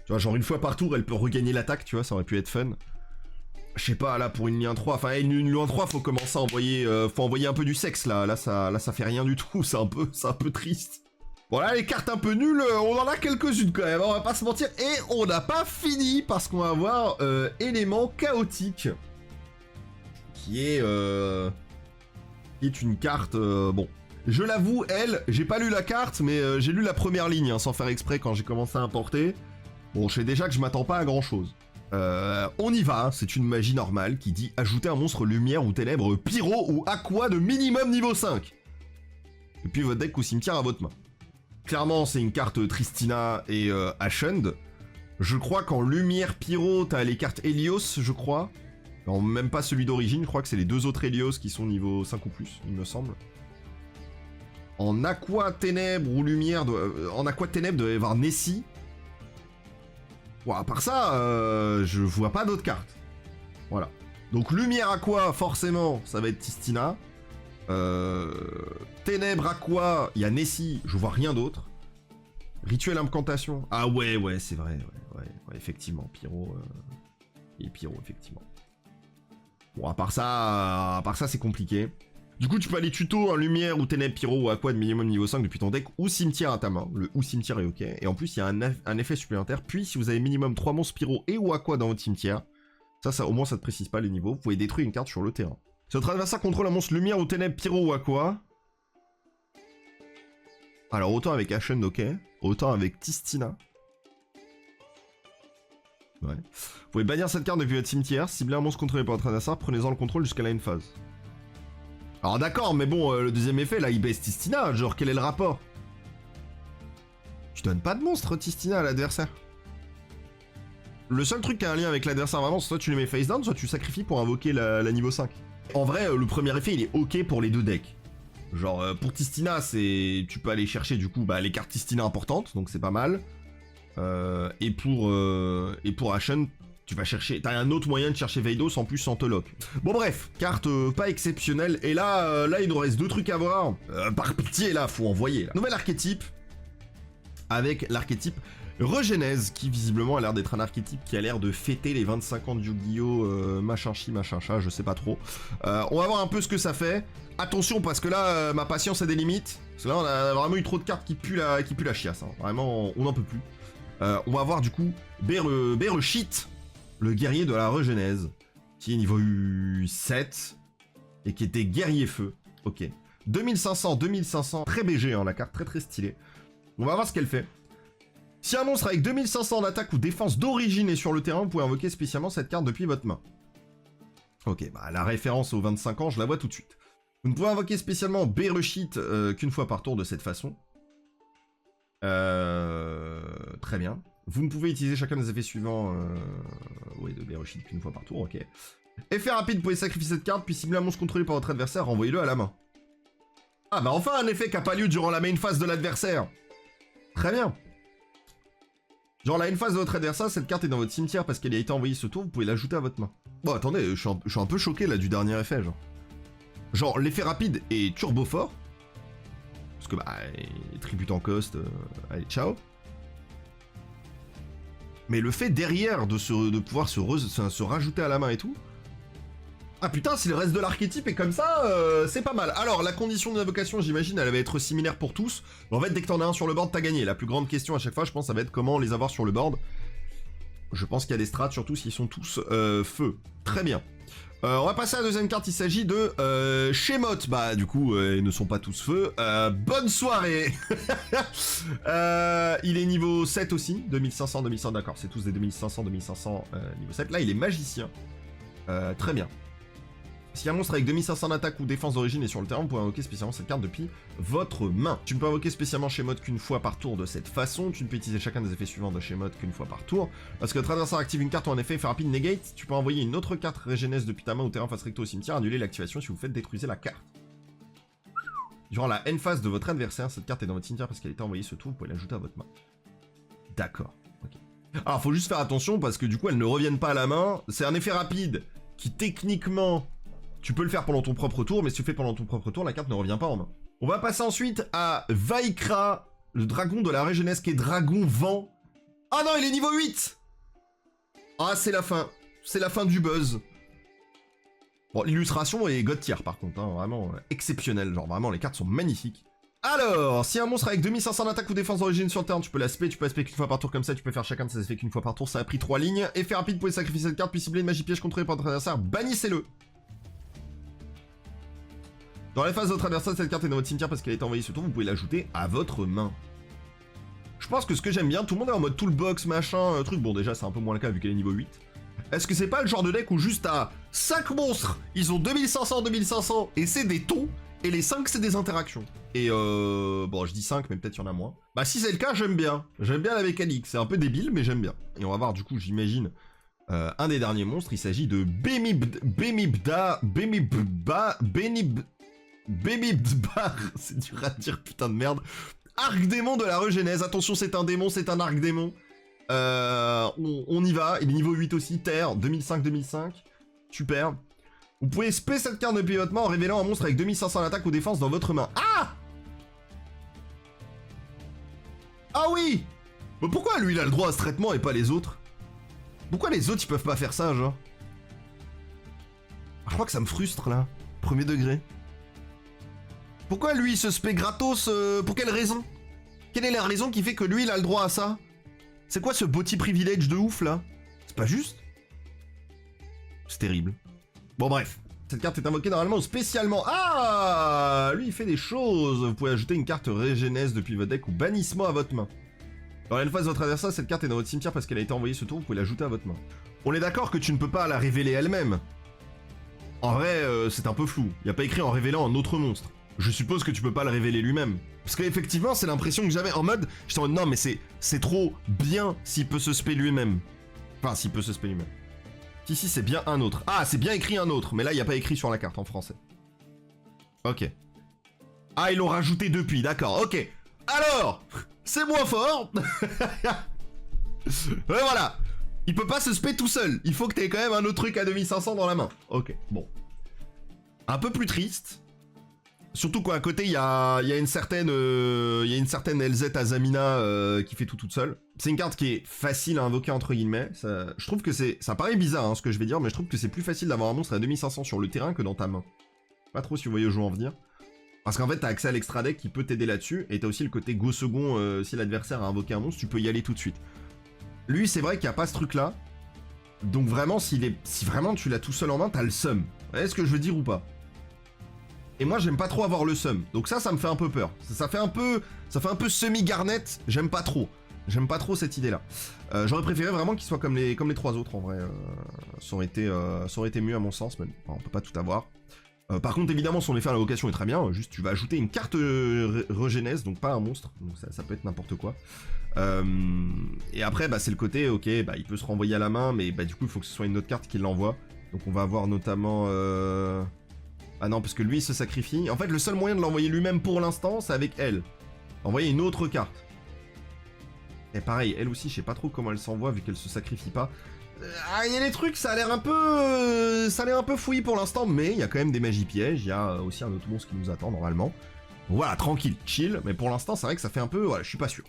Tu vois, genre une fois par tour, elle peut regagner l'attaque, tu vois, ça aurait pu être fun. Je sais pas, là, pour une lien 3, enfin, une lien 3, faut commencer à envoyer, faut envoyer un peu du sexe, là. Là, ça fait rien du tout, c'est un peu triste. Voilà, les cartes un peu nulles, on en a quelques-unes quand même, on va pas se mentir. Et on n'a pas fini, parce qu'on va avoir élément chaotique. Qui est une carte, bon. Je l'avoue, elle, j'ai pas lu la carte, mais j'ai lu la première ligne, hein, sans faire exprès quand j'ai commencé à importer. Bon, je sais déjà que je m'attends pas à grand-chose. On y va, c'est une magie normale qui dit ajouter un monstre lumière ou ténèbres pyro ou aqua de minimum niveau 5. Et puis votre deck ou cimetière à votre main. Clairement, c'est une carte Tristina et Ashund. Je crois qu'en lumière pyro, t'as les cartes Helios, je crois. Non, même pas celui d'origine, je crois que c'est les deux autres Helios qui sont niveau 5 ou plus, il me semble. En aqua ténèbres ou lumière, en aqua ténèbres doit y avoir Nessie. Bon, à part ça, je vois pas d'autres cartes. Voilà. Donc lumière aqua, forcément, ça va être Tistina. Ténèbres aqua, il y a Nessie, je vois rien d'autre. Rituel incantation. Ah ouais, c'est vrai, ouais, effectivement, Pyro. Et Pyro, effectivement. Bon, à part ça, c'est compliqué. Du coup, tu peux aller tuto en lumière ou ténèbres, pyro ou aqua de minimum niveau 5 depuis ton deck ou cimetière à ta main. Le ou cimetière est ok. Et en plus, il y a un effet supplémentaire. Puis, si vous avez minimum 3 monstres pyro et ou aqua dans votre cimetière, ça au moins, ça te précise pas les niveaux. Vous pouvez détruire une carte sur le terrain. Si votre adversaire contrôle un monstre lumière ou ténèbres, pyro ou aqua. Alors, autant avec Ashen, ok. Autant avec Tistina. Ouais. Vous pouvez bannir cette carte depuis votre cimetière. Ciblez un monstre contrôlé par votre adversaire, prenez-en le contrôle jusqu'à la phase. Alors d'accord, mais bon, le deuxième effet, là, il baisse Tistina, genre, quel est le rapport? Tu donnes pas de monstre, Tistina, à l'adversaire. Le seul truc qui a un lien avec l'adversaire, vraiment, soit tu les mets face down, soit tu sacrifies pour invoquer la niveau 5. En vrai, le premier effet, il est ok pour les deux decks. Genre, pour Tistina, c'est... Tu peux aller chercher, du coup, les cartes Tistina importantes, donc c'est pas mal. Et pour Ashen, tu vas chercher... T'as un autre moyen de chercher Veidos en plus sans te lock. Bon bref, carte pas exceptionnelle. Et là, il nous reste deux trucs à voir. Par pitié, là, faut envoyer. Là. Nouvel archétype. Avec l'archétype Regenèse, qui visiblement a l'air d'être un archétype qui a l'air de fêter les 25 ans de Yu-Gi-Oh! Machin chi, machin chat, je sais pas trop. On va voir un peu ce que ça fait. Attention, parce que là, ma patience a des limites. Parce que là, on a vraiment eu trop de cartes qui puent la chiasse. Hein. Vraiment, on n'en peut plus. On va voir du coup Bereshit, le guerrier de la Regenèse, qui est niveau 7 et qui était guerrier feu. Ok. 2500, très BG hein, la carte, très stylée. On va voir ce qu'elle fait. Si un monstre avec 2500 en attaque ou défense d'origine est sur le terrain, vous pouvez invoquer spécialement cette carte depuis votre main. Ok, la référence aux 25 ans, je la vois tout de suite. Vous ne pouvez invoquer spécialement Bereshit qu'une fois par tour de cette façon. Très bien. Vous ne pouvez utiliser chacun des effets suivants oui, de Bereshit qu'une fois par tour, ok. Effet rapide, vous pouvez sacrifier cette carte, puis cibler un monstre contrôlé par votre adversaire, renvoyez-le à la main. Ah enfin un effet qui n'a pas lieu durant la main phase de l'adversaire. Très bien. Genre la main phase de votre adversaire, cette carte est dans votre cimetière parce qu'elle a été envoyée ce tour, vous pouvez l'ajouter à votre main. Bon attendez, je suis un peu choqué là du dernier effet, genre. Genre l'effet rapide est turbo fort. Parce que tribute en cost, allez ciao. Mais le fait derrière de pouvoir se rajouter à la main et tout... Ah putain, si le reste de l'archétype est comme ça, c'est pas mal. Alors, la condition d'invocation, j'imagine, elle va être similaire pour tous. Mais en fait, dès que t'en as un sur le board, t'as gagné. La plus grande question à chaque fois, je pense, ça va être comment les avoir sur le board. Je pense qu'il y a des strats, surtout s'ils sont tous feu. Très bien. On va passer à la deuxième carte, il s'agit de Shemot. Bah du coup, ils ne sont pas tous feu. Bonne soirée. Il est niveau 7 aussi, 2500, 2500, d'accord, c'est tous des 2500, 2500 niveau 7. Là, il est magicien. Très bien. Si un monstre avec 2500 d'attaque ou défense d'origine est sur le terrain, vous pouvez invoquer spécialement cette carte depuis votre main. Tu ne peux invoquer spécialement Shemot qu'une fois par tour de cette façon. Tu ne peux utiliser chacun des effets suivants de Shemot qu'une fois par tour. Lorsque votre adversaire active une carte ou un effet rapide negate, tu peux envoyer une autre carte Regenèse depuis ta main au terrain face recto au cimetière, annuler l'activation si vous faites détruire la carte. Durant la end phase de votre adversaire, cette carte est dans votre cimetière parce qu'elle a été envoyée ce tour, vous pouvez l'ajouter à votre main. D'accord. Ok. Alors faut juste faire attention parce que du coup elles ne reviennent pas à la main. C'est un effet rapide qui techniquement... Tu peux le faire pendant ton propre tour, mais si tu le fais pendant ton propre tour, la carte ne revient pas en main. On va passer ensuite à Vaikra, le dragon de la Regenèse qui est dragon vent. Ah non, il est niveau 8. Ah, c'est la fin. C'est la fin du buzz. Bon, l'illustration est god tier par contre, hein, vraiment exceptionnel. Genre vraiment, les cartes sont magnifiques. Alors, si un monstre avec 2500 d'attaque ou défense d'origine sur le terrain, tu peux l'aspect qu'une fois par tour comme ça, tu peux faire chacun de ces effets qu'une fois par tour, ça a pris 3 lignes. Effet rapide, vous pouvez sacrifier cette carte, puis cibler une magie piège contrôlée par votre adversaire, bannissez-le. Dans la phase de votre adversaire, cette carte est dans votre cimetière parce qu'elle a été envoyée ce tour, vous pouvez l'ajouter à votre main. Je pense que ce que j'aime bien, tout le monde est en mode toolbox, machin, truc. Bon, déjà, c'est un peu moins le cas vu qu'elle est niveau 8. Est-ce que c'est pas le genre de deck où juste t'as 5 monstres, ils ont 2500, 2500, et c'est des tons, et les 5 c'est des interactions. Et bon, je dis 5, mais peut-être il y en a moins. Bah si c'est le cas, j'aime bien. J'aime bien la mécanique, c'est un peu débile, mais j'aime bien. Et on va voir du coup, j'imagine, un des derniers monstres, il s'agit de Bemibdbar, c'est dur à dire, putain de merde. Arc-démon de la Regenèse, attention c'est un démon, c'est un arc-démon. On y va, il est niveau 8 aussi, Terre, 2005-2005, super. Vous pouvez spé cette carte de pivotement en révélant un monstre avec 2500 d'attaque ou défense dans votre main. Ah! Ah oui! Mais pourquoi lui il a le droit à ce traitement et pas les autres? Pourquoi les autres ils peuvent pas faire ça, genre? Je crois que ça me frustre là, premier degré. Pourquoi lui il se spé gratos, pour quelle raison? Quelle est la raison qui fait que lui il a le droit à ça? C'est quoi ce body privilege de ouf là? C'est pas juste? C'est terrible. Bon bref, cette carte est invoquée normalement spécialement. Ah! Lui il fait des choses. Vous pouvez ajouter une carte Régénèse depuis votre deck ou bannissement à votre main. Dans la phase de votre adversaire, cette carte est dans votre cimetière parce qu'elle a été envoyée ce tour, vous pouvez l'ajouter à votre main. On est d'accord que tu ne peux pas la révéler elle-même. En vrai, c'est un peu flou. Il n'y a pas écrit en révélant un autre monstre. Je suppose que tu peux pas le révéler lui-même. Parce qu'effectivement, c'est l'impression que j'avais en mode... J'étais en mode, non mais c'est trop bien s'il peut se spé lui-même. Enfin, s'il peut se spé lui-même. Si, c'est bien un autre. Ah, c'est bien écrit un autre, mais là, il n'y a pas écrit sur la carte en français. Ok. Ah, ils l'ont rajouté depuis, d'accord, ok. Alors, c'est moins fort. Voilà. Il peut pas se spé tout seul. Il faut que t'aies quand même un autre truc à 2500 dans la main. Ok, bon. Un peu plus triste. Surtout qu'à côté, il y a une certaine LZ Azamina qui fait tout toute seule. C'est une carte qui est facile à invoquer entre guillemets. Je trouve que ça paraît bizarre hein, ce que je vais dire, mais je trouve que c'est plus facile d'avoir un monstre à 2500 sur le terrain que dans ta main. Pas trop si vous voyez le jeu en venir. Parce qu'en fait, t'as accès à l'extra deck qui peut t'aider là-dessus, et t'as aussi le côté go second, si l'adversaire a invoqué un monstre, tu peux y aller tout de suite. Lui, c'est vrai qu'il n'y a pas ce truc-là. Donc vraiment, si vraiment tu l'as tout seul en main, t'as le seum. Vous voyez ce que je veux dire ou pas? Et moi, j'aime pas trop avoir le seum. Donc ça me fait un peu peur. Ça fait un peu semi-garnet, j'aime pas trop. J'aime pas trop cette idée-là. J'aurais préféré vraiment qu'il soit comme les 3 autres, en vrai. Ça aurait été mieux à mon sens, mais bon, on peut pas tout avoir. Par contre, évidemment, son effet à l'invocation est très bien. Juste, tu vas ajouter une carte Régénèse, donc pas un monstre. Donc ça peut être n'importe quoi. Et après, bah, c'est le côté, ok, bah, il peut se renvoyer à la main, mais bah, du coup, il faut que ce soit une autre carte qui l'envoie. Donc on va avoir notamment... Ah non, parce que lui, il se sacrifie. En fait, le seul moyen de l'envoyer lui-même pour l'instant, c'est avec elle. Envoyer une autre carte. Et pareil, elle aussi, je sais pas trop comment elle s'envoie, vu qu'elle se sacrifie pas. Il y a des trucs, ça a l'air un peu fouillis pour l'instant, mais il y a quand même des magies pièges, il y a aussi un autre monstre qui nous attend normalement. Donc voilà, tranquille, chill, mais pour l'instant, c'est vrai que ça fait un peu... Voilà, je suis pas sûr.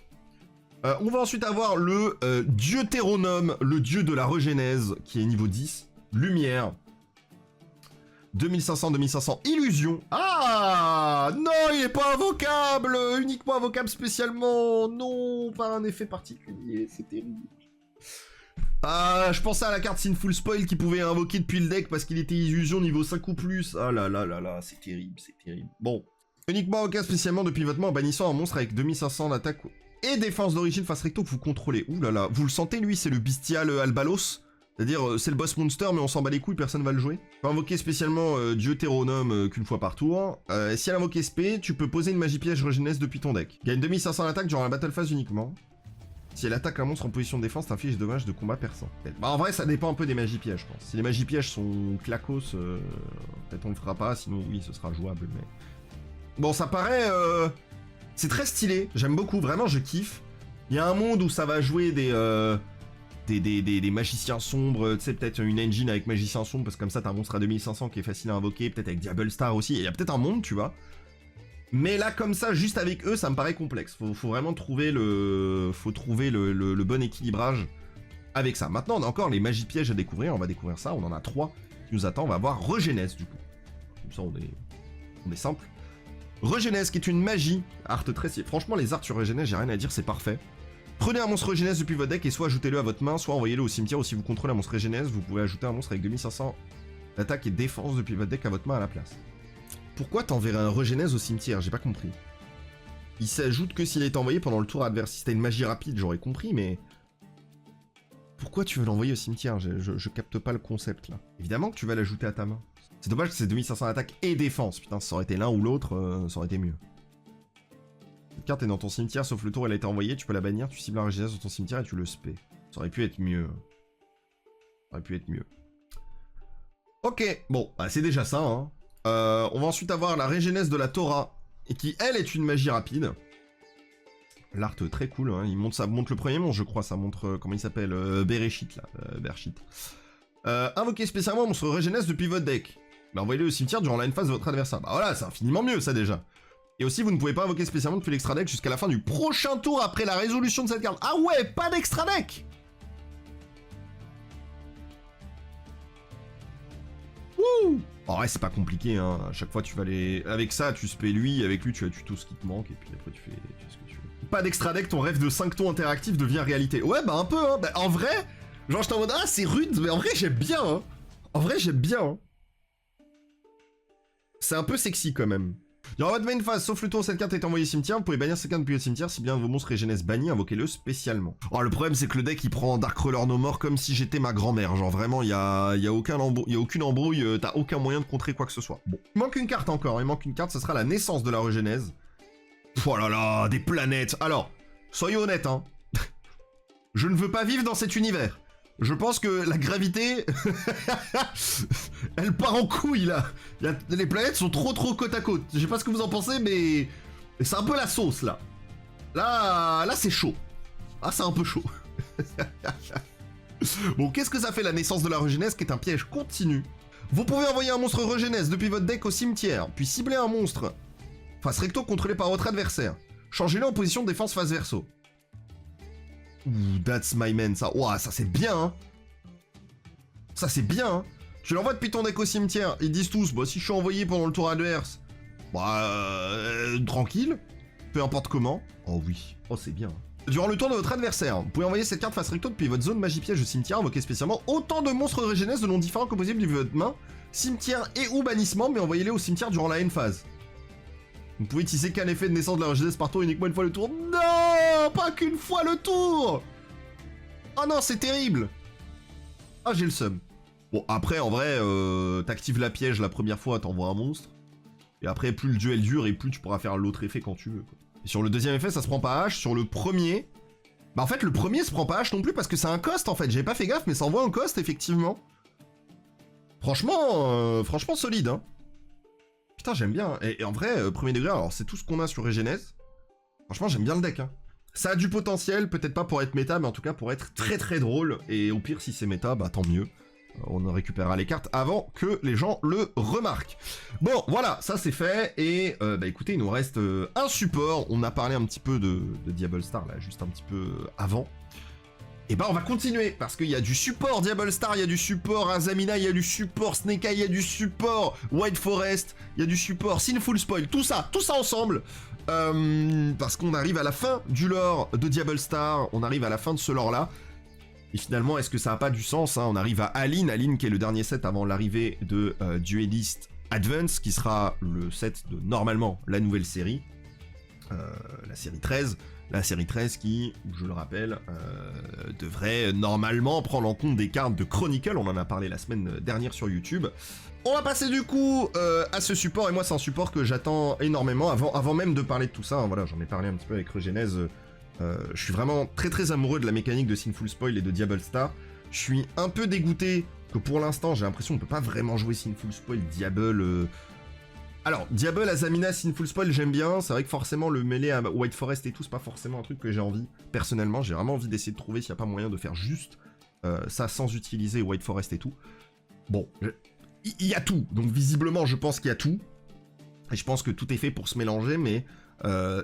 On va ensuite avoir le Deutéronome, le dieu de la Régénèse, qui est niveau 10. Lumière. 2500, illusion. Ah non, il est pas invocable, uniquement invocable spécialement. Non, pas un effet particulier, c'est terrible. Ah, je pensais à la carte Sinful Spoil qui pouvait invoquer depuis le deck parce qu'il était illusion niveau 5 ou plus. Ah là là là là, c'est terrible, c'est terrible. Bon, uniquement invocable spécialement de pivotement en bannissant un monstre avec 2500 d'attaque et défense d'origine face recto que vous contrôlez. Ouh là là, vous le sentez lui, c'est le bestial Albalos. C'est-à-dire, c'est le boss monster, mais on s'en bat les couilles, personne va le jouer. Tu peux invoquer spécialement Deutéronome qu'une fois par tour. Si elle invoque SP, tu peux poser une magie piège Régénèse depuis ton deck. Gagne 2500 d'attaque durant la battle phase uniquement. Si elle attaque un monstre en position de défense, t'inflige dommage de combat perçant. Bah en vrai, ça dépend un peu des magies pièges, je pense. Si les magies pièges sont clacos, peut-être on le fera pas, sinon oui, ce sera jouable, mais... Bon, ça paraît... C'est très stylé, j'aime beaucoup, vraiment, je kiffe. Il y a un monde où ça va jouer des magiciens sombres, tu sais, peut-être une engine avec magicien sombre, parce que comme ça t'as un monstre à 2500 qui est facile à invoquer, peut-être avec Diable Star aussi, il y a peut-être un monde, tu vois. Mais là, comme ça, juste avec eux, ça me paraît complexe. Faut vraiment trouver le bon équilibrage avec ça. Maintenant, on a encore les magies pièges à découvrir, on va découvrir ça, on en a 3 qui nous attendent, on va voir Régénèse, du coup. Comme ça, on est simple. Régénèse, qui est une magie, art très... Franchement, les arts sur Régénèse, j'ai rien à dire, c'est parfait. Prenez un monstre Régénèse depuis votre deck et soit ajoutez-le à votre main, soit envoyez-le au cimetière, ou si vous contrôlez un monstre Régénèse, vous pouvez ajouter un monstre avec 2500 d'attaque et défense depuis votre deck à votre main à la place. Pourquoi t'enverrais un Régénèse au cimetière? J'ai pas compris. Il s'ajoute que s'il est envoyé pendant le tour adverse. Si c'était une magie rapide, j'aurais compris, mais... Pourquoi tu veux l'envoyer au cimetière? Je capte pas le concept, là. Évidemment que tu vas l'ajouter à ta main. C'est dommage que c'est 2500 attaque et défense. Putain, ça aurait été l'un ou l'autre, ça aurait été mieux. Cette carte est dans ton cimetière, sauf le tour où elle a été envoyée, tu peux la bannir, tu cibles un régénère sur ton cimetière et tu le spé. Ça aurait pu être mieux. Ça aurait pu être mieux. Ok, bon, bah, c'est déjà ça. Hein. On va ensuite avoir la régénèse de la Torah, et qui, elle, est une magie rapide. L'art très cool, hein. Ça montre le premier monstre, je crois, ça montre, comment il s'appelle, Bereshit, là, Bereshit. Invoquez spécialement un monstre régénèse depuis votre deck. Bah, envoyez-le au cimetière durant la phase de votre adversaire. Bah voilà, c'est infiniment mieux, ça, déjà. Et aussi, vous ne pouvez pas invoquer spécialement depuis l'extra deck jusqu'à la fin du prochain tour après la résolution de cette carte. Ah ouais, pas d'extra deck! Wouh! En vrai, c'est pas compliqué, hein. À chaque fois, tu vas aller... Avec ça, tu spé lui, avec lui, tu as tout ce qui te manque, et puis après, tu fais ce que tu veux. Pas d'extra deck, ton rêve de 5 tons interactifs devient réalité. Ouais, bah un peu, hein. Bah, en vrai, genre, j'étais en mode, ah, c'est rude, mais en vrai, j'aime bien, hein. En vrai, j'aime bien, hein. C'est un peu sexy, quand même. Durant votre main phase, sauf le tour où cette carte est envoyée au cimetière, vous pouvez bannir cette carte depuis le cimetière. Si bien vos monstres régénèsent bannis, invoquez-le spécialement. Oh, le problème, c'est que le deck, il prend Darkcrawler No More comme si j'étais ma grand-mère. Genre, vraiment, il y a aucune embrouille, t'as aucun moyen de contrer quoi que ce soit. Bon, il manque une carte encore, il manque une carte, ça sera la naissance de la régénèse. Oh là là, des planètes. Alors, soyez honnêtes, hein. Je ne veux pas vivre dans cet univers. Je pense que la gravité, elle part en couille là. Les planètes sont trop côte à côte. Je sais pas ce que vous en pensez, mais c'est un peu la sauce là. Là c'est chaud. Ah, c'est un peu chaud. Bon, qu'est-ce que ça fait la naissance de la régénèse qui est un piège continu? Vous pouvez envoyer un monstre régénèse depuis votre deck au cimetière, puis cibler un monstre face recto contrôlé par votre adversaire. Changez-le en position de défense face verso. Ouh, that's my man, ça. Ouah, ça c'est bien, hein. Ça c'est bien, hein. Tu l'envoies depuis ton deck au cimetière, ils disent tous, bah si je suis envoyé pendant le tour adverse, bah tranquille, peu importe comment. Oh oui, oh c'est bien. Durant le tour de votre adversaire, vous pouvez envoyer cette carte face recto depuis votre zone magie piège au cimetière, invoquer spécialement autant de monstres régénèse de noms différents que possible depuis votre main, cimetière et ou bannissement, mais envoyez-les au cimetière durant la end phase. Vous pouvez utiliser qu'un effet de naissance de la régénèse par tour uniquement une fois le tour. Non, pas qu'une fois le tour. Oh non, c'est terrible. Ah, j'ai le seum. Bon, après, en vrai, t'actives la piège la première fois, t'envoies un monstre. Et après, plus le duel dure et plus tu pourras faire l'autre effet quand tu veux, quoi. Et sur le deuxième effet, ça se prend pas H. Sur le premier... Bah en fait, le premier se prend pas H non plus parce que c'est un cost, en fait. J'avais pas fait gaffe, mais ça envoie un cost, effectivement. Franchement, franchement solide, hein. Putain, j'aime bien. Et en vrai, premier degré, alors c'est tout ce qu'on a sur Régénèse. Franchement, j'aime bien le deck, hein. Ça a du potentiel, peut-être pas pour être méta, mais en tout cas pour être très drôle. Et au pire, si c'est méta, bah tant mieux. On récupérera les cartes avant que les gens le remarquent. Bon, voilà, ça c'est fait. Et bah écoutez, il nous reste un support. On a parlé un petit peu de Diable Star, là, juste un petit peu avant. Et bah on va continuer, parce qu'il y a du support Diable Star, il y a du support Azamina, il y a du support Snake Eye, il y a du support White Forest, il y a du support Sinful Spoil, tout ça ensemble. Parce qu'on arrive à la fin du lore de Diable Star, on arrive à la fin de ce lore là. Et finalement, est-ce que ça n'a pas du sens, hein? On arrive à Aline qui est le dernier set avant l'arrivée de Duelist Advance, qui sera le set de, normalement, la nouvelle série, la série 13. La série 13 qui, je le rappelle, devrait normalement prendre en compte des cartes de Chronicle, on en a parlé la semaine dernière sur YouTube. On va passer du coup à ce support, et moi c'est un support que j'attends énormément, avant même de parler de tout ça, hein, voilà, j'en ai parlé un petit peu avec Régénèse. Je suis vraiment très amoureux de la mécanique de Sinful Spoil et de Diable Star. Je suis un peu dégoûté que pour l'instant, j'ai l'impression qu'on peut pas vraiment jouer Sinful Spoil, Diable... Alors, Diable, Azamina, Sinful Spoil, j'aime bien. C'est vrai que forcément, le mêlé à White Forest et tout, c'est pas forcément un truc que j'ai envie. Personnellement, j'ai vraiment envie d'essayer de trouver s'il n'y a pas moyen de faire juste ça sans utiliser White Forest et tout. Bon, il y a tout. Donc, visiblement, je pense qu'il y a tout. Et je pense que tout est fait pour se mélanger, mais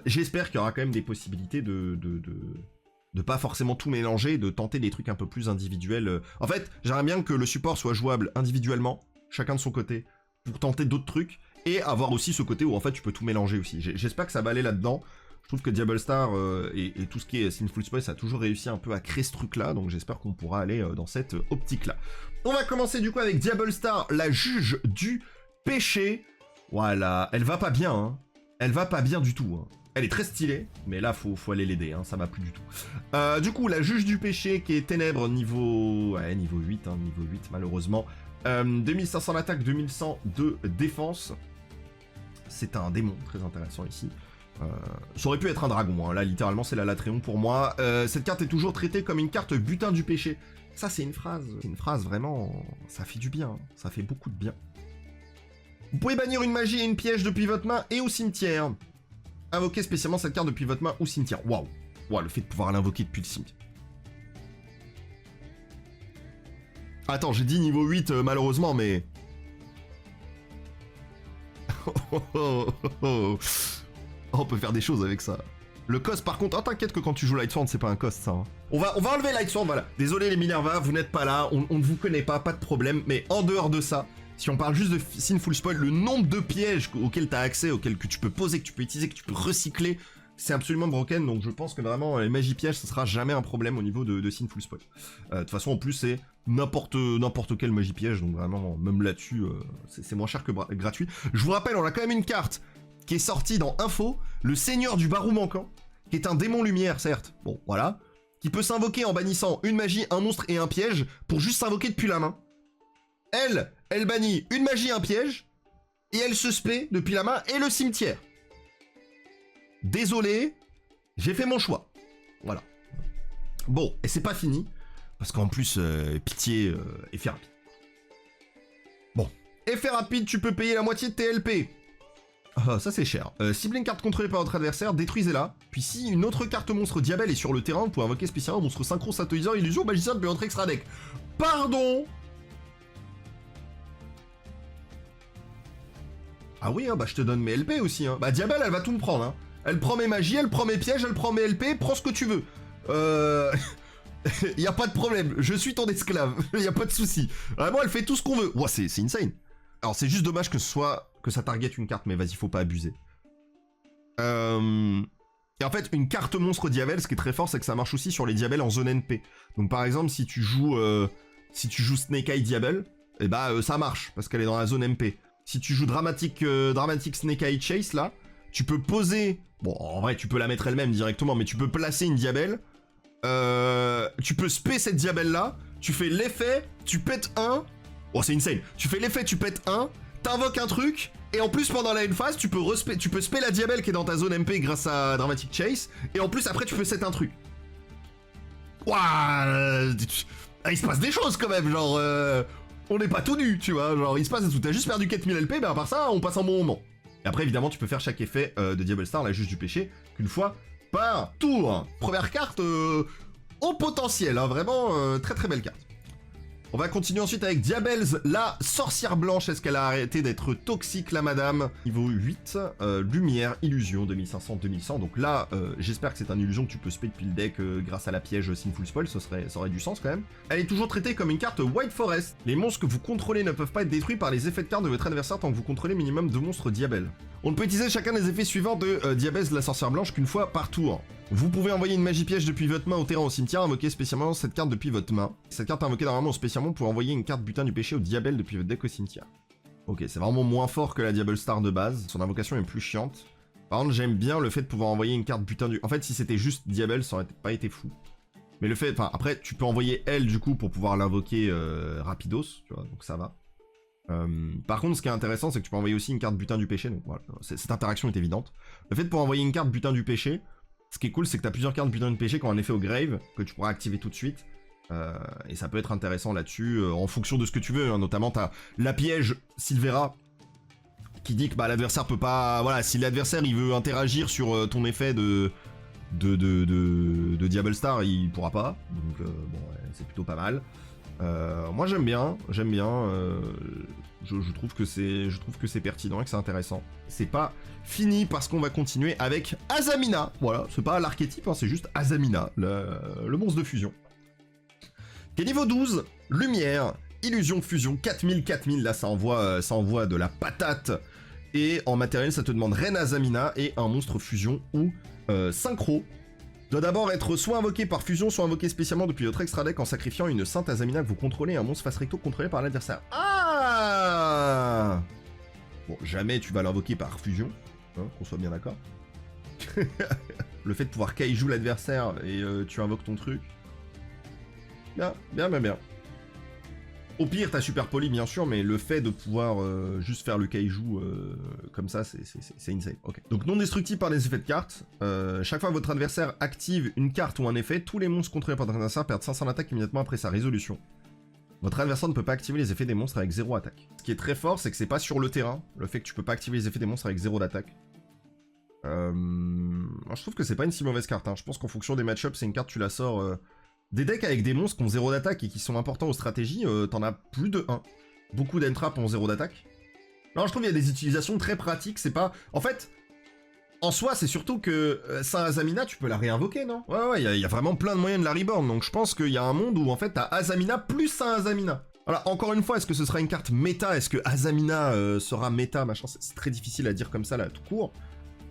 j'espère qu'il y aura quand même des possibilités de pas forcément tout mélanger, de tenter des trucs un peu plus individuels. En fait, j'aimerais bien que le support soit jouable individuellement, chacun de son côté, pour tenter d'autres trucs. Et avoir aussi ce côté où en fait tu peux tout mélanger aussi. J'espère que ça va aller là-dedans. Je trouve que Diable Star et tout ce qui est Sinful Spoil, ça a toujours réussi un peu à créer ce truc-là. Donc j'espère qu'on pourra aller dans cette optique-là. On va commencer du coup avec Diable Star, la juge du péché. Voilà, elle va pas bien, hein. Elle va pas bien du tout, hein. Elle est très stylée, mais là faut aller l'aider, hein. Ça va plus du tout. Du coup, la juge du péché qui est ténèbres niveau... Ouais, niveau 8, hein, niveau 8 malheureusement. 2500 d'attaque, 2100 de défense. C'est un démon, très intéressant ici. Ça aurait pu être un dragon, hein. Là littéralement c'est la Latréon pour moi. Cette carte est toujours traitée comme une carte butin du péché. Ça c'est une phrase vraiment, ça fait du bien, ça fait beaucoup de bien. Vous pouvez bannir une magie et une piège depuis votre main et au cimetière. Invoquez spécialement cette carte depuis votre main ou cimetière. Waouh, wow, le fait de pouvoir l'invoquer depuis le cimetière. Attends, j'ai dit niveau 8 malheureusement, mais... On peut faire des choses avec ça. Le cost par contre, t'inquiète que quand tu joues Lightsworn, c'est pas un cost ça. Hein. On va enlever Lightsworn, voilà. Désolé les Minerva, vous n'êtes pas là, on ne vous connaît pas de problème. Mais en dehors de ça, si on parle juste de Sinful Spoil, le nombre de pièges auxquels t'as accès, auxquels que tu peux poser, que tu peux utiliser, que tu peux recycler, c'est absolument broken. Donc je pense que vraiment les magies pièges, ça sera jamais un problème au niveau de Sinful Spoil. De toute façon, en plus, c'est n'importe quelle magie piège, donc vraiment, même là-dessus, c'est moins cher que gratuit. Je vous rappelle, on a quand même une carte qui est sortie dans Info, le Seigneur du Barou Manquant, qui est un démon lumière, certes, bon, voilà, qui peut s'invoquer en bannissant une magie, un monstre et un piège, pour juste s'invoquer depuis la main. Elle bannit une magie, un piège, et elle se spé depuis la main et le cimetière. Désolé, j'ai fait mon choix. Voilà. Bon, et c'est pas fini, parce qu'en plus, pitié, effet rapide. Bon, effet rapide, tu peux payer la moitié de tes LP. Ah, ça c'est cher. Ciblez une carte contrôlée par votre adversaire, détruisez-la. Puis si une autre carte monstre Diabel est sur le terrain, vous pouvez invoquer spécialement monstre synchro, synthétiseur, illusion, magicien depuis votre extra deck. Pardon. Ah oui, hein, bah je te donne mes LP aussi. Hein. Bah Diabel, elle va tout me prendre. Hein. Elle prend mes magies, elle prend mes pièges, elle prend mes LP, prends ce que tu veux. Y a pas de problème, je suis ton esclave, y a pas de souci. Vraiment, elle fait tout ce qu'on veut. Ouah, c'est insane. Alors c'est juste dommage que ça target une carte, mais vas-y, faut pas abuser. Et en fait, une carte monstre Diabel, ce qui est très fort, c'est que ça marche aussi sur les Diabels en zone NP. Donc par exemple, si tu joues Snake Eye Diabel, et bah ça marche, parce qu'elle est dans la zone MP. Si tu joues Dramatic Snake Eye Chase, là, tu peux poser... Bon, en vrai, tu peux la mettre elle-même directement, mais tu peux placer une Diabel. Tu peux spé cette Diabel là, tu fais l'effet, tu pètes un. Oh, c'est insane. Tu fais l'effet, tu pètes un, t'invoques un truc, et en plus pendant la end phase, tu peux spé la Diabel qui est dans ta zone MP grâce à Dramatic Chase, et en plus après tu peux set un truc. Waouh, il se passe des choses quand même, genre on n'est pas tout nu, tu vois, genre il se passe des trucs. T'as juste perdu 4000 LP, mais à part ça, on passe un bon moment. Et après évidemment tu peux faire chaque effet de Diabel Star, la juge du péché, qu'une fois par tour. Première carte au potentiel, hein, vraiment très très belle carte. On va continuer ensuite avec Diabels, la sorcière blanche. Est-ce qu'elle a arrêté d'être toxique, la madame? Niveau 8, lumière, illusion, 2500-2100. Donc là, j'espère que c'est une illusion que tu peux spé depuis le deck grâce à la piège Sinful Spoil. Ça aurait du sens quand même. Elle est toujours traitée comme une carte White Forest. Les monstres que vous contrôlez ne peuvent pas être détruits par les effets de carte de votre adversaire tant que vous contrôlez minimum 2 monstres Diabel. On ne peut utiliser chacun des effets suivants de Diabels, la sorcière blanche qu'une fois par tour. Vous pouvez envoyer une magie piège depuis votre main au terrain au cimetière, invoquer spécialement cette carte depuis votre main. Cette carte invoquée normalement spécialement pour envoyer une carte butin du péché au Diabel depuis votre deck au cimetière. Ok, c'est vraiment moins fort que la Diabel Star de base, son invocation est plus chiante. Par contre, j'aime bien le fait de pouvoir envoyer une carte butin du... En fait, si c'était juste Diabel, ça aurait pas été fou. Mais le fait... Enfin, après, tu peux envoyer elle, du coup, pour pouvoir l'invoquer rapidos, tu vois, donc ça va. Par contre, ce qui est intéressant, c'est que tu peux envoyer aussi une carte butin du péché, donc voilà, cette interaction est évidente. Le fait de pouvoir envoyer une carte butin du péché, ce qui est cool, c'est que tu as plusieurs cartes butin du péché qui ont un effet au grave, que tu pourras activer tout de suite. Et ça peut être intéressant là-dessus, en fonction de ce que tu veux, hein. Notamment, tu as la piège Silvera, qui dit que bah, l'adversaire peut pas... Voilà, si l'adversaire il veut interagir sur ton effet de Diabel Star, il pourra pas. Donc bon, ouais, c'est plutôt pas mal. Moi j'aime bien. Je trouve que c'est pertinent et que c'est intéressant. C'est pas fini parce qu'on va continuer avec Azamina. Voilà, c'est pas l'archétype, hein, c'est juste Azamina, le monstre de fusion. Qui est niveau 12, lumière, illusion, fusion, 4000, là ça envoie de la patate. Et en matériel ça te demande Reine Azamina et un monstre fusion ou synchro. Doit d'abord être soit invoqué par fusion, soit invoqué spécialement depuis votre extra deck en sacrifiant une sainte Azamina que vous contrôlez et un monstre face recto contrôlé par l'adversaire. Ah! Bon, jamais tu vas l'invoquer par fusion, hein, qu'on soit bien d'accord. Le fait de pouvoir kaiju l'adversaire et tu invoques ton truc. Bien. Au pire, t'as super poli, bien sûr, mais le fait de pouvoir juste faire le kaiju comme ça, c'est insane. Ok. Donc non destructible par les effets de cartes. Chaque fois que votre adversaire active une carte ou un effet, tous les monstres contrôlés par votre adversaire perdent 500 d'attaque immédiatement après sa résolution. Votre adversaire ne peut pas activer les effets des monstres avec 0 attaque. Ce qui est très fort, c'est que c'est pas sur le terrain, le fait que tu peux pas activer les effets des monstres avec 0 d'attaque. Je trouve que c'est pas une si mauvaise carte. Hein. Je pense qu'en fonction des match-ups, c'est une carte, tu la sors... Des decks avec des monstres qui ont 0 d'attaque et qui sont importants aux stratégies, t'en as plus de 1. Beaucoup d'entraps ont 0 d'attaque. Non, je trouve qu'il y a des utilisations très pratiques, c'est pas... En fait, en soi, c'est surtout que Saint-Azamina, tu peux la réinvoquer, non? Ouais, il y a vraiment plein de moyens de la reborn, donc je pense qu'il y a un monde où, en fait, t'as Azamina plus Saint-Azamina. Voilà, encore une fois, est-ce que ce sera une carte méta? Est-ce que Azamina sera méta, machin? C'est très difficile à dire comme ça, là, tout court.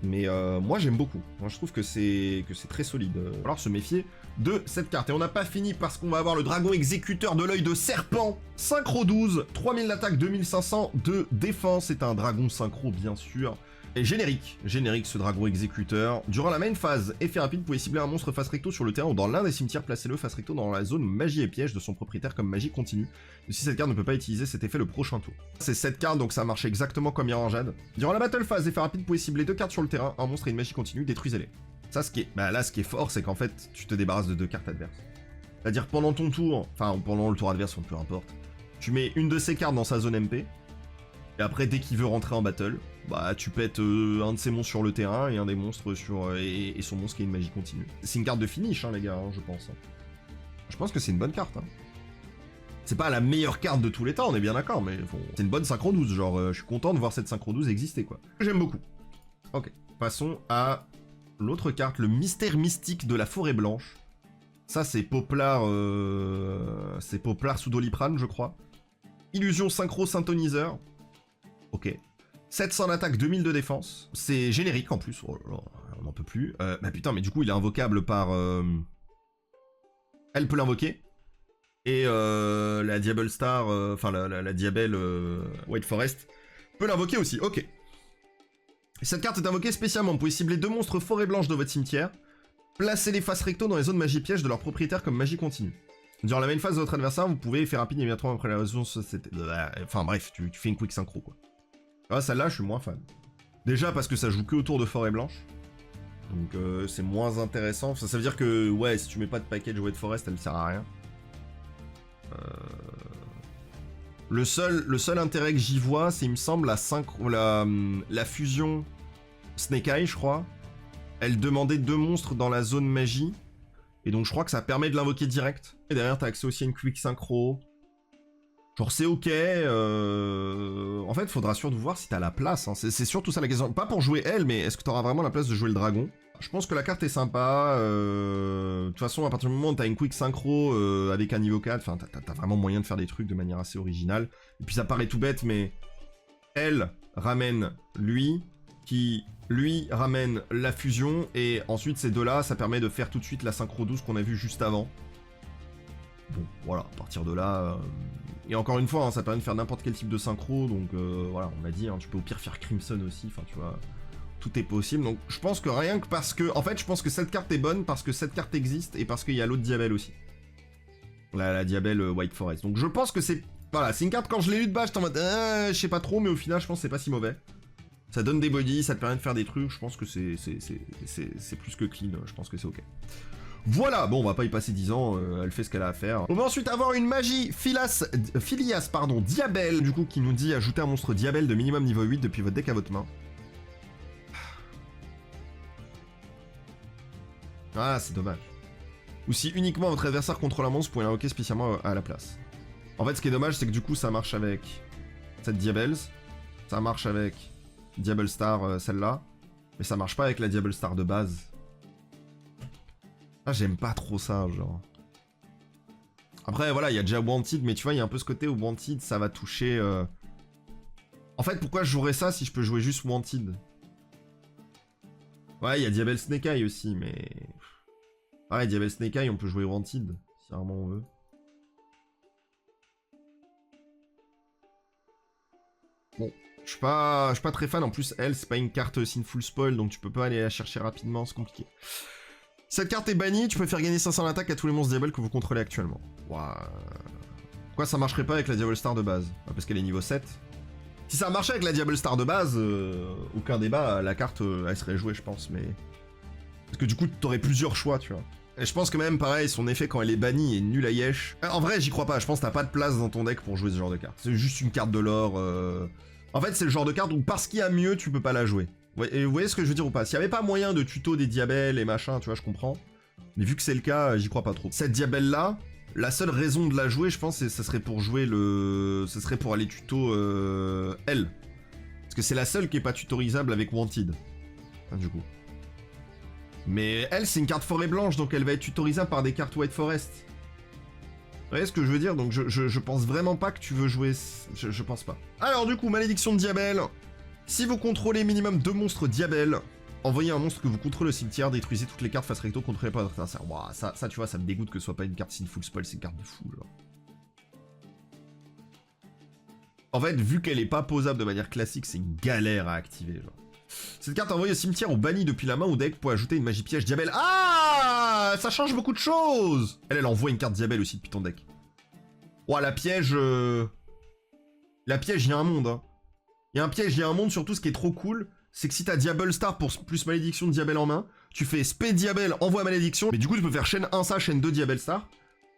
Mais moi, j'aime beaucoup. Moi, je trouve que c'est très solide. Il va falloir se méfier de cette carte. Et on n'a pas fini parce qu'on va avoir le dragon exécuteur de l'œil de serpent. Synchro 12, 3000 d'attaque, 2500 de défense. C'est un dragon synchro, bien sûr. Et générique ce dragon exécuteur. Durant la main phase, effet rapide, vous pouvez cibler un monstre face recto sur le terrain ou dans l'un des cimetières, placez-le face recto dans la zone magie et piège de son propriétaire comme magie continue. Et si cette carte ne peut pas utiliser cet effet le prochain tour. C'est cette carte, donc ça marche exactement comme Iranjad. Durant la battle phase, effet rapide, vous pouvez cibler 2 cartes sur le terrain, un monstre et une magie continue, détruisez-les. Ça, ce qui est fort, c'est qu'en fait, tu te débarrasses de 2 cartes adverses. C'est-à-dire pendant ton tour, enfin pendant le tour adverse, peu importe, tu mets une de ces cartes dans sa zone MP, et après, dès qu'il veut rentrer en battle, bah tu pètes un de ses monstres sur le terrain et un des monstres sur et son monstre qui est une magie continue. C'est une carte de finish, hein, les gars, hein, je pense. Je pense que c'est une bonne carte. Hein. C'est pas la meilleure carte de tous les temps, on est bien d'accord, mais bon, c'est une bonne synchro 12, genre je suis content de voir cette synchro 12 exister, quoi. J'aime beaucoup. Ok, passons à l'autre carte, le mystère mystique de la forêt blanche. Ça, c'est Poplar sous Doliprane, je crois. Illusion synchro synthoniseur. Ok. 700 d'attaque, 2000 de défense. C'est générique en plus. Oh là là, on n'en peut plus. Bah putain, mais du coup, il est invocable par... Elle peut l'invoquer. Et la Diable Star, enfin la Diabelle White Forest, peut l'invoquer aussi. Ok. Cette carte est invoquée spécialement. Vous pouvez cibler 2 monstres forêt blanche de votre cimetière. Placez les faces recto dans les zones magie piège de leur propriétaire comme magie continue. Durant la main phase de votre adversaire, vous pouvez faire rapide immédiatement après la résolution. Enfin bref, tu fais une quick synchro quoi. Ah, celle-là, je suis moins fan. Déjà parce que ça joue que autour de forêt blanche. Donc c'est moins intéressant. Ça veut dire que, ouais, si tu mets pas de package White Forest, elle sert à rien. Le seul intérêt que j'y vois, c'est, il me semble, la fusion Snake Eye, je crois. Elle demandait 2 monstres dans la zone magie. Et donc je crois que ça permet de l'invoquer direct. Et derrière, t'as accès aussi à une quick synchro. Genre c'est ok, en fait faudra surtout voir si t'as la place, hein. C'est surtout ça la question, pas pour jouer elle, mais est-ce que t'auras vraiment la place de jouer le dragon? Je pense que la carte est sympa, de toute façon à partir du moment où t'as une quick synchro avec un niveau 4, enfin t'as vraiment moyen de faire des trucs de manière assez originale, et puis ça paraît tout bête mais elle ramène lui, qui lui ramène la fusion, et ensuite ces deux-là, ça permet de faire tout de suite la synchro 12 qu'on a vu juste avant. Bon, voilà, à partir de là... Et encore une fois, hein, ça permet de faire n'importe quel type de synchro, donc voilà, on l'a dit, hein, tu peux au pire faire Crimson aussi, enfin tu vois, tout est possible. Donc je pense que rien que parce que... En fait, je pense que cette carte est bonne parce que cette carte existe et parce qu'il y a l'autre Diabelle aussi. La Diabelle White Forest. Donc je pense que c'est... Voilà, c'est une carte, quand je l'ai lu de base, j'étais en mode... je sais pas trop, mais au final, je pense que c'est pas si mauvais. Ça donne des bodies, ça te permet de faire des trucs, je pense que c'est plus que clean, je pense que c'est ok. Voilà, bon, on va pas y passer 10 ans, elle fait ce qu'elle a à faire. On va ensuite avoir une magie Philias, Diabelle, du coup, qui nous dit ajouter un monstre Diabelle de minimum niveau 8 depuis votre deck à votre main. Ah, c'est dommage. Ou si uniquement votre adversaire contrôle un monstre, vous pouvez l'invoquer spécialement à la place. En fait, ce qui est dommage, c'est que du coup, ça marche avec cette Diabelle, ça marche avec Diable Star, celle-là, mais ça marche pas avec la Diable Star de base. Ah, j'aime pas trop ça, genre. Après, voilà, il y a déjà Wanted, mais tu vois, il y a un peu ce côté où Wanted, ça va toucher... En fait, pourquoi je jouerais ça si je peux jouer juste Wanted? Ouais, il y a Diabelle Snake Eye aussi, mais... Ouais, Diabelle Snake Eye, on peut jouer Wanted, si vraiment on veut. Bon, je suis pas très fan, en plus, elle, c'est pas une carte Sinful Spoil, donc tu peux pas aller la chercher rapidement, c'est compliqué. Cette carte est bannie, tu peux faire gagner 500 d'attaque à tous les monstres Diabelle que vous contrôlez actuellement. Waouh. Pourquoi ça marcherait pas avec la Diablo Star de base? Parce qu'elle est niveau 7. Si ça marchait avec la Diablo Star de base, aucun débat, la carte elle serait jouée je pense, mais... Parce que du coup t'aurais plusieurs choix, tu vois. Et je pense que même pareil, son effet quand elle est bannie est nul à yesh. En vrai j'y crois pas, je pense que t'as pas de place dans ton deck pour jouer ce genre de carte. C'est juste une carte de lore. En fait c'est le genre de carte où parce qu'il y a mieux tu peux pas la jouer. Et vous voyez ce que je veux dire ou pas? S'il y avait pas moyen de tuto des diabelles et machin, tu vois, je comprends. Mais vu que c'est le cas, j'y crois pas trop. Cette diabelle là, la seule raison de la jouer, je pense, ça serait pour jouer le... Ce serait pour aller tuto elle. Parce que c'est la seule qui est pas tutorisable avec Wanted. Enfin, du coup. Mais elle, c'est une carte forêt blanche, donc elle va être tutorisable par des cartes White Forest. Vous voyez ce que je veux dire? Donc je pense vraiment pas que tu veux jouer... Je pense pas. Alors du coup, malédiction de Diabelle. Si vous contrôlez minimum 2 monstres Diabelle, envoyez un monstre que vous contrôlez au cimetière, détruisez toutes les cartes face recto contrôlées par votre adversaire. Wow, ça, tu vois, ça me dégoûte que ce soit pas une carte Sinful Spoil, c'est une carte de fou, genre. En fait, vu qu'elle est pas posable de manière classique, c'est une galère à activer, genre. Cette carte envoyée au cimetière ou bannie depuis la main au deck pour ajouter une magie piège Diabelle. Ah, ça change beaucoup de choses. Elle envoie une carte Diabelle aussi depuis ton deck. Ouah, la piège... La piège, il y a un monde, hein. Il y a un piège, il y a un monde, surtout ce qui est trop cool, c'est que si t'as Diabelle Star pour plus malédiction de Diabelle en main, tu fais spé Diabelle, envoie malédiction, mais du coup tu peux faire chaîne 1 ça, chaîne 2 Diabelle Star,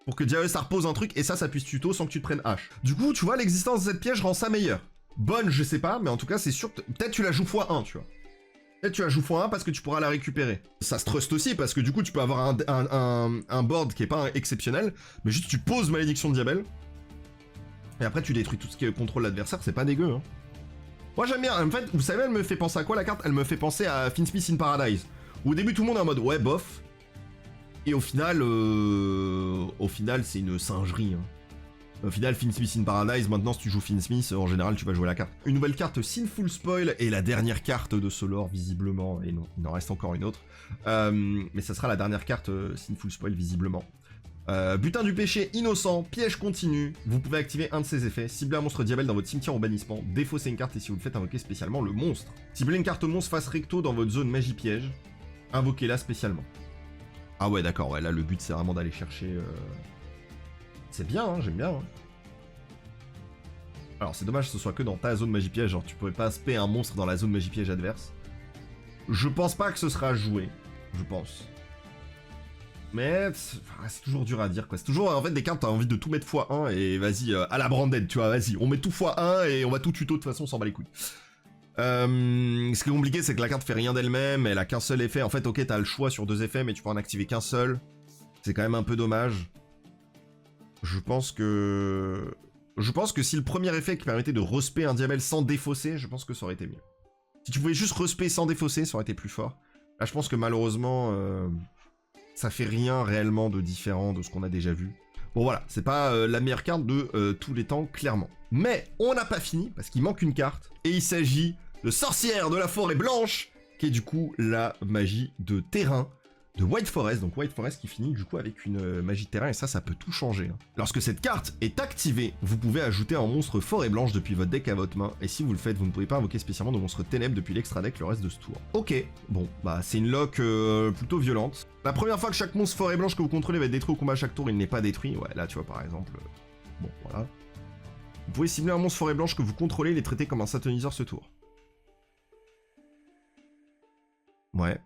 pour que Diabelle Star pose un truc et ça puisse tuto sans que tu te prennes H. Du coup, tu vois, l'existence de cette piège rend ça meilleur. Bonne, je sais pas, mais en tout cas c'est sûr que peut-être tu la joues x1, tu vois. Peut-être tu la joues x1 parce que tu pourras la récupérer. Ça se trust aussi parce que du coup tu peux avoir un board qui est pas exceptionnel, mais juste tu poses malédiction de Diabelle, et après tu détruis tout ce qui contrôle l'adversaire, c'est pas dégueu, hein. Moi j'aime bien, en fait, vous savez, elle me fait penser à quoi la carte? Elle me fait penser à Finsmith in Paradise. Où au début tout le monde est en mode ouais, bof. Et au final c'est une singerie. Hein. Au final, Finsmith in Paradise, maintenant si tu joues Finsmith, en général tu vas jouer la carte. Une nouvelle carte Sinful Spoil et la dernière carte de ce lore, visiblement. Et non, il en reste encore une autre. Mais ça sera la dernière carte Sinful Spoil, visiblement. Butin du péché innocent, piège continu. Vous pouvez activer un de ces effets. Ciblez un monstre Diabelle dans votre cimetière au bannissement. Défaussez une carte et si vous le faites, invoquez spécialement le monstre. Ciblez une carte monstre face recto dans votre zone magie piège. Invoquez-la spécialement. Ah ouais, d'accord, ouais, là le but c'est vraiment d'aller chercher... C'est bien, hein, j'aime bien. Hein. Alors c'est dommage que ce soit que dans ta zone magie piège, genre tu pourrais pas spé un monstre dans la zone magie piège adverse. Je pense pas que ce sera joué, je pense. Mais c'est toujours dur à dire quoi, c'est toujours en fait des cartes t'as envie de tout mettre x1 et vas-y à la Branded, tu vois, vas-y, on met tout x1 et on va tout tuto de toute façon, on s'en bat les couilles. Ce qui est compliqué c'est que la carte fait rien d'elle-même, elle a qu'un seul effet, en fait ok t'as le choix sur 2 effets mais tu peux en activer qu'un seul. C'est quand même un peu dommage. Je pense que si le premier effet qui permettait de respect un Diabelle sans défausser, je pense que ça aurait été mieux. Si tu pouvais juste respect sans défausser, ça aurait été plus fort. Là je pense que malheureusement... ça fait rien réellement de différent de ce qu'on a déjà vu. Bon voilà, c'est pas la meilleure carte de tous les temps, clairement. Mais on n'a pas fini, parce qu'il manque une carte, et il s'agit de Sorcière de la Forêt Blanche, qui est du coup la magie de terrain de White Forest, donc White Forest qui finit du coup avec une magie de terrain, et ça peut tout changer. Hein. Lorsque cette carte est activée, vous pouvez ajouter un monstre Forêt Blanche depuis votre deck à votre main, et si vous le faites, vous ne pouvez pas invoquer spécialement de monstre Ténèbres depuis l'extra deck le reste de ce tour. Ok, bon, bah c'est une lock plutôt violente. La première fois que chaque monstre Forêt Blanche que vous contrôlez va être détruit au combat à chaque tour, il n'est pas détruit, ouais, là tu vois par exemple, bon, voilà. Vous pouvez cibler un monstre Forêt Blanche que vous contrôlez et les traiter comme un satoniseur ce tour. Ouais.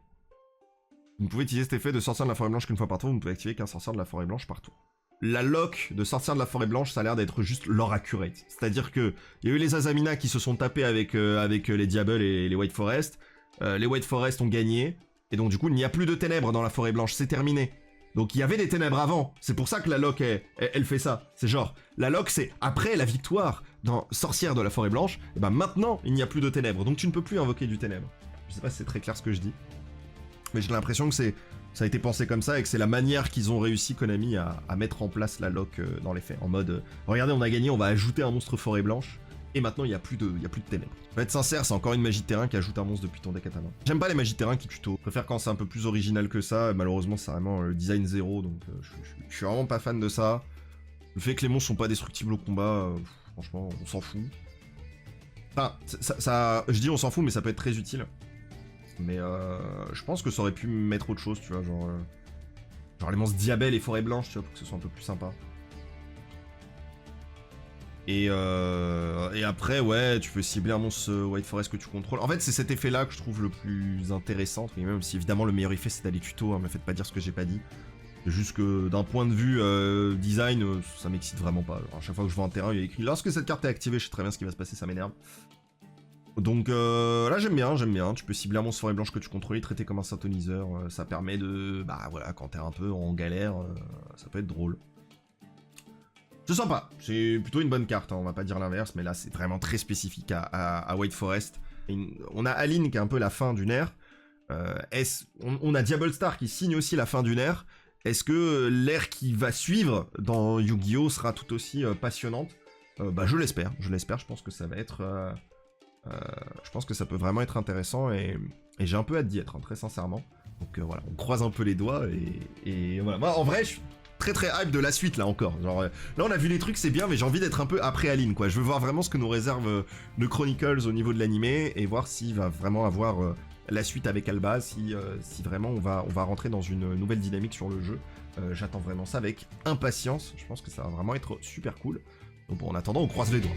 Vous pouvez utiliser cet effet de sortir de la forêt blanche qu'une fois par tour, vous ne pouvez activer qu'un sorcier de la forêt blanche par tour. La lock de sortir de la forêt blanche, ça a l'air d'être juste lore accurate. C'est-à-dire que il y a eu les Azamina qui se sont tapés avec les Diables et les White Forest. Les White Forest ont gagné, et donc du coup il n'y a plus de ténèbres dans la forêt blanche, c'est terminé. Donc il y avait des ténèbres avant, c'est pour ça que la lock elle fait ça. C'est genre, la lock c'est après la victoire dans Sorcière de la forêt blanche, et ben maintenant il n'y a plus de ténèbres, donc tu ne peux plus invoquer du ténèbre. Je sais pas si c'est très clair ce que je dis. Mais j'ai l'impression que ça a été pensé comme ça et que c'est la manière qu'ils ont réussi, Konami, à mettre en place la lock dans les faits. En mode, regardez, on a gagné, on va ajouter un monstre forêt blanche, et maintenant il n'y a plus de ténèbres. Pour être sincère, c'est encore une magie de terrain qui ajoute un monstre depuis ton deck à ta main. J'aime pas les magies de terrain qui tuto. Je préfère quand c'est un peu plus original que ça, malheureusement c'est vraiment le design zéro, donc je suis vraiment pas fan de ça. Le fait que les monstres sont pas destructibles au combat, franchement, on s'en fout. Enfin, je dis on s'en fout, mais ça peut être très utile. Mais je pense que ça aurait pu mettre autre chose, tu vois, genre... genre les monstres Diabelle et Forêt Blanche, tu vois, pour que ce soit un peu plus sympa. Et après, ouais, tu peux cibler un monstre White Forest que tu contrôles. En fait, c'est cet effet-là que je trouve le plus intéressant. Mais même si évidemment le meilleur effet c'est d'aller tuto, hein, me faites pas dire ce que j'ai pas dit. C'est juste que d'un point de vue design, ça m'excite vraiment pas. Alors, à chaque fois que je vois un terrain, il y a écrit lorsque cette carte est activée, je sais très bien ce qui va se passer, ça m'énerve. Donc là j'aime bien. Tu peux cibler un monstre forêt blanche que tu contrôles, traiter comme un synthoniseur. Ça permet de. Bah voilà, quand t'es un peu en galère, ça peut être drôle. C'est sympa, c'est plutôt une bonne carte, hein, on va pas dire l'inverse, mais là c'est vraiment très spécifique à White Forest. On a Aline qui est un peu la fin d'une ère. On a Diable Star qui signe aussi la fin d'une ère. Est-ce que l'ère qui va suivre dans Yu-Gi-Oh sera tout aussi passionnante? Bah je l'espère, je pense que ça va être... je pense que ça peut vraiment être intéressant et j'ai un peu hâte d'y être, hein, très sincèrement. Donc voilà, on croise un peu les doigts et voilà. Moi en vrai, je suis très hype de la suite là encore. Genre, là on a vu les trucs, c'est bien, mais j'ai envie d'être un peu après Aline quoi. Je veux voir vraiment ce que nous réserve le Chronicles au niveau de l'animé et voir s'il va vraiment avoir la suite avec Alba, si vraiment on va rentrer dans une nouvelle dynamique sur le jeu. J'attends vraiment ça avec impatience. Je pense que ça va vraiment être super cool. Donc bon, en attendant, on croise les doigts.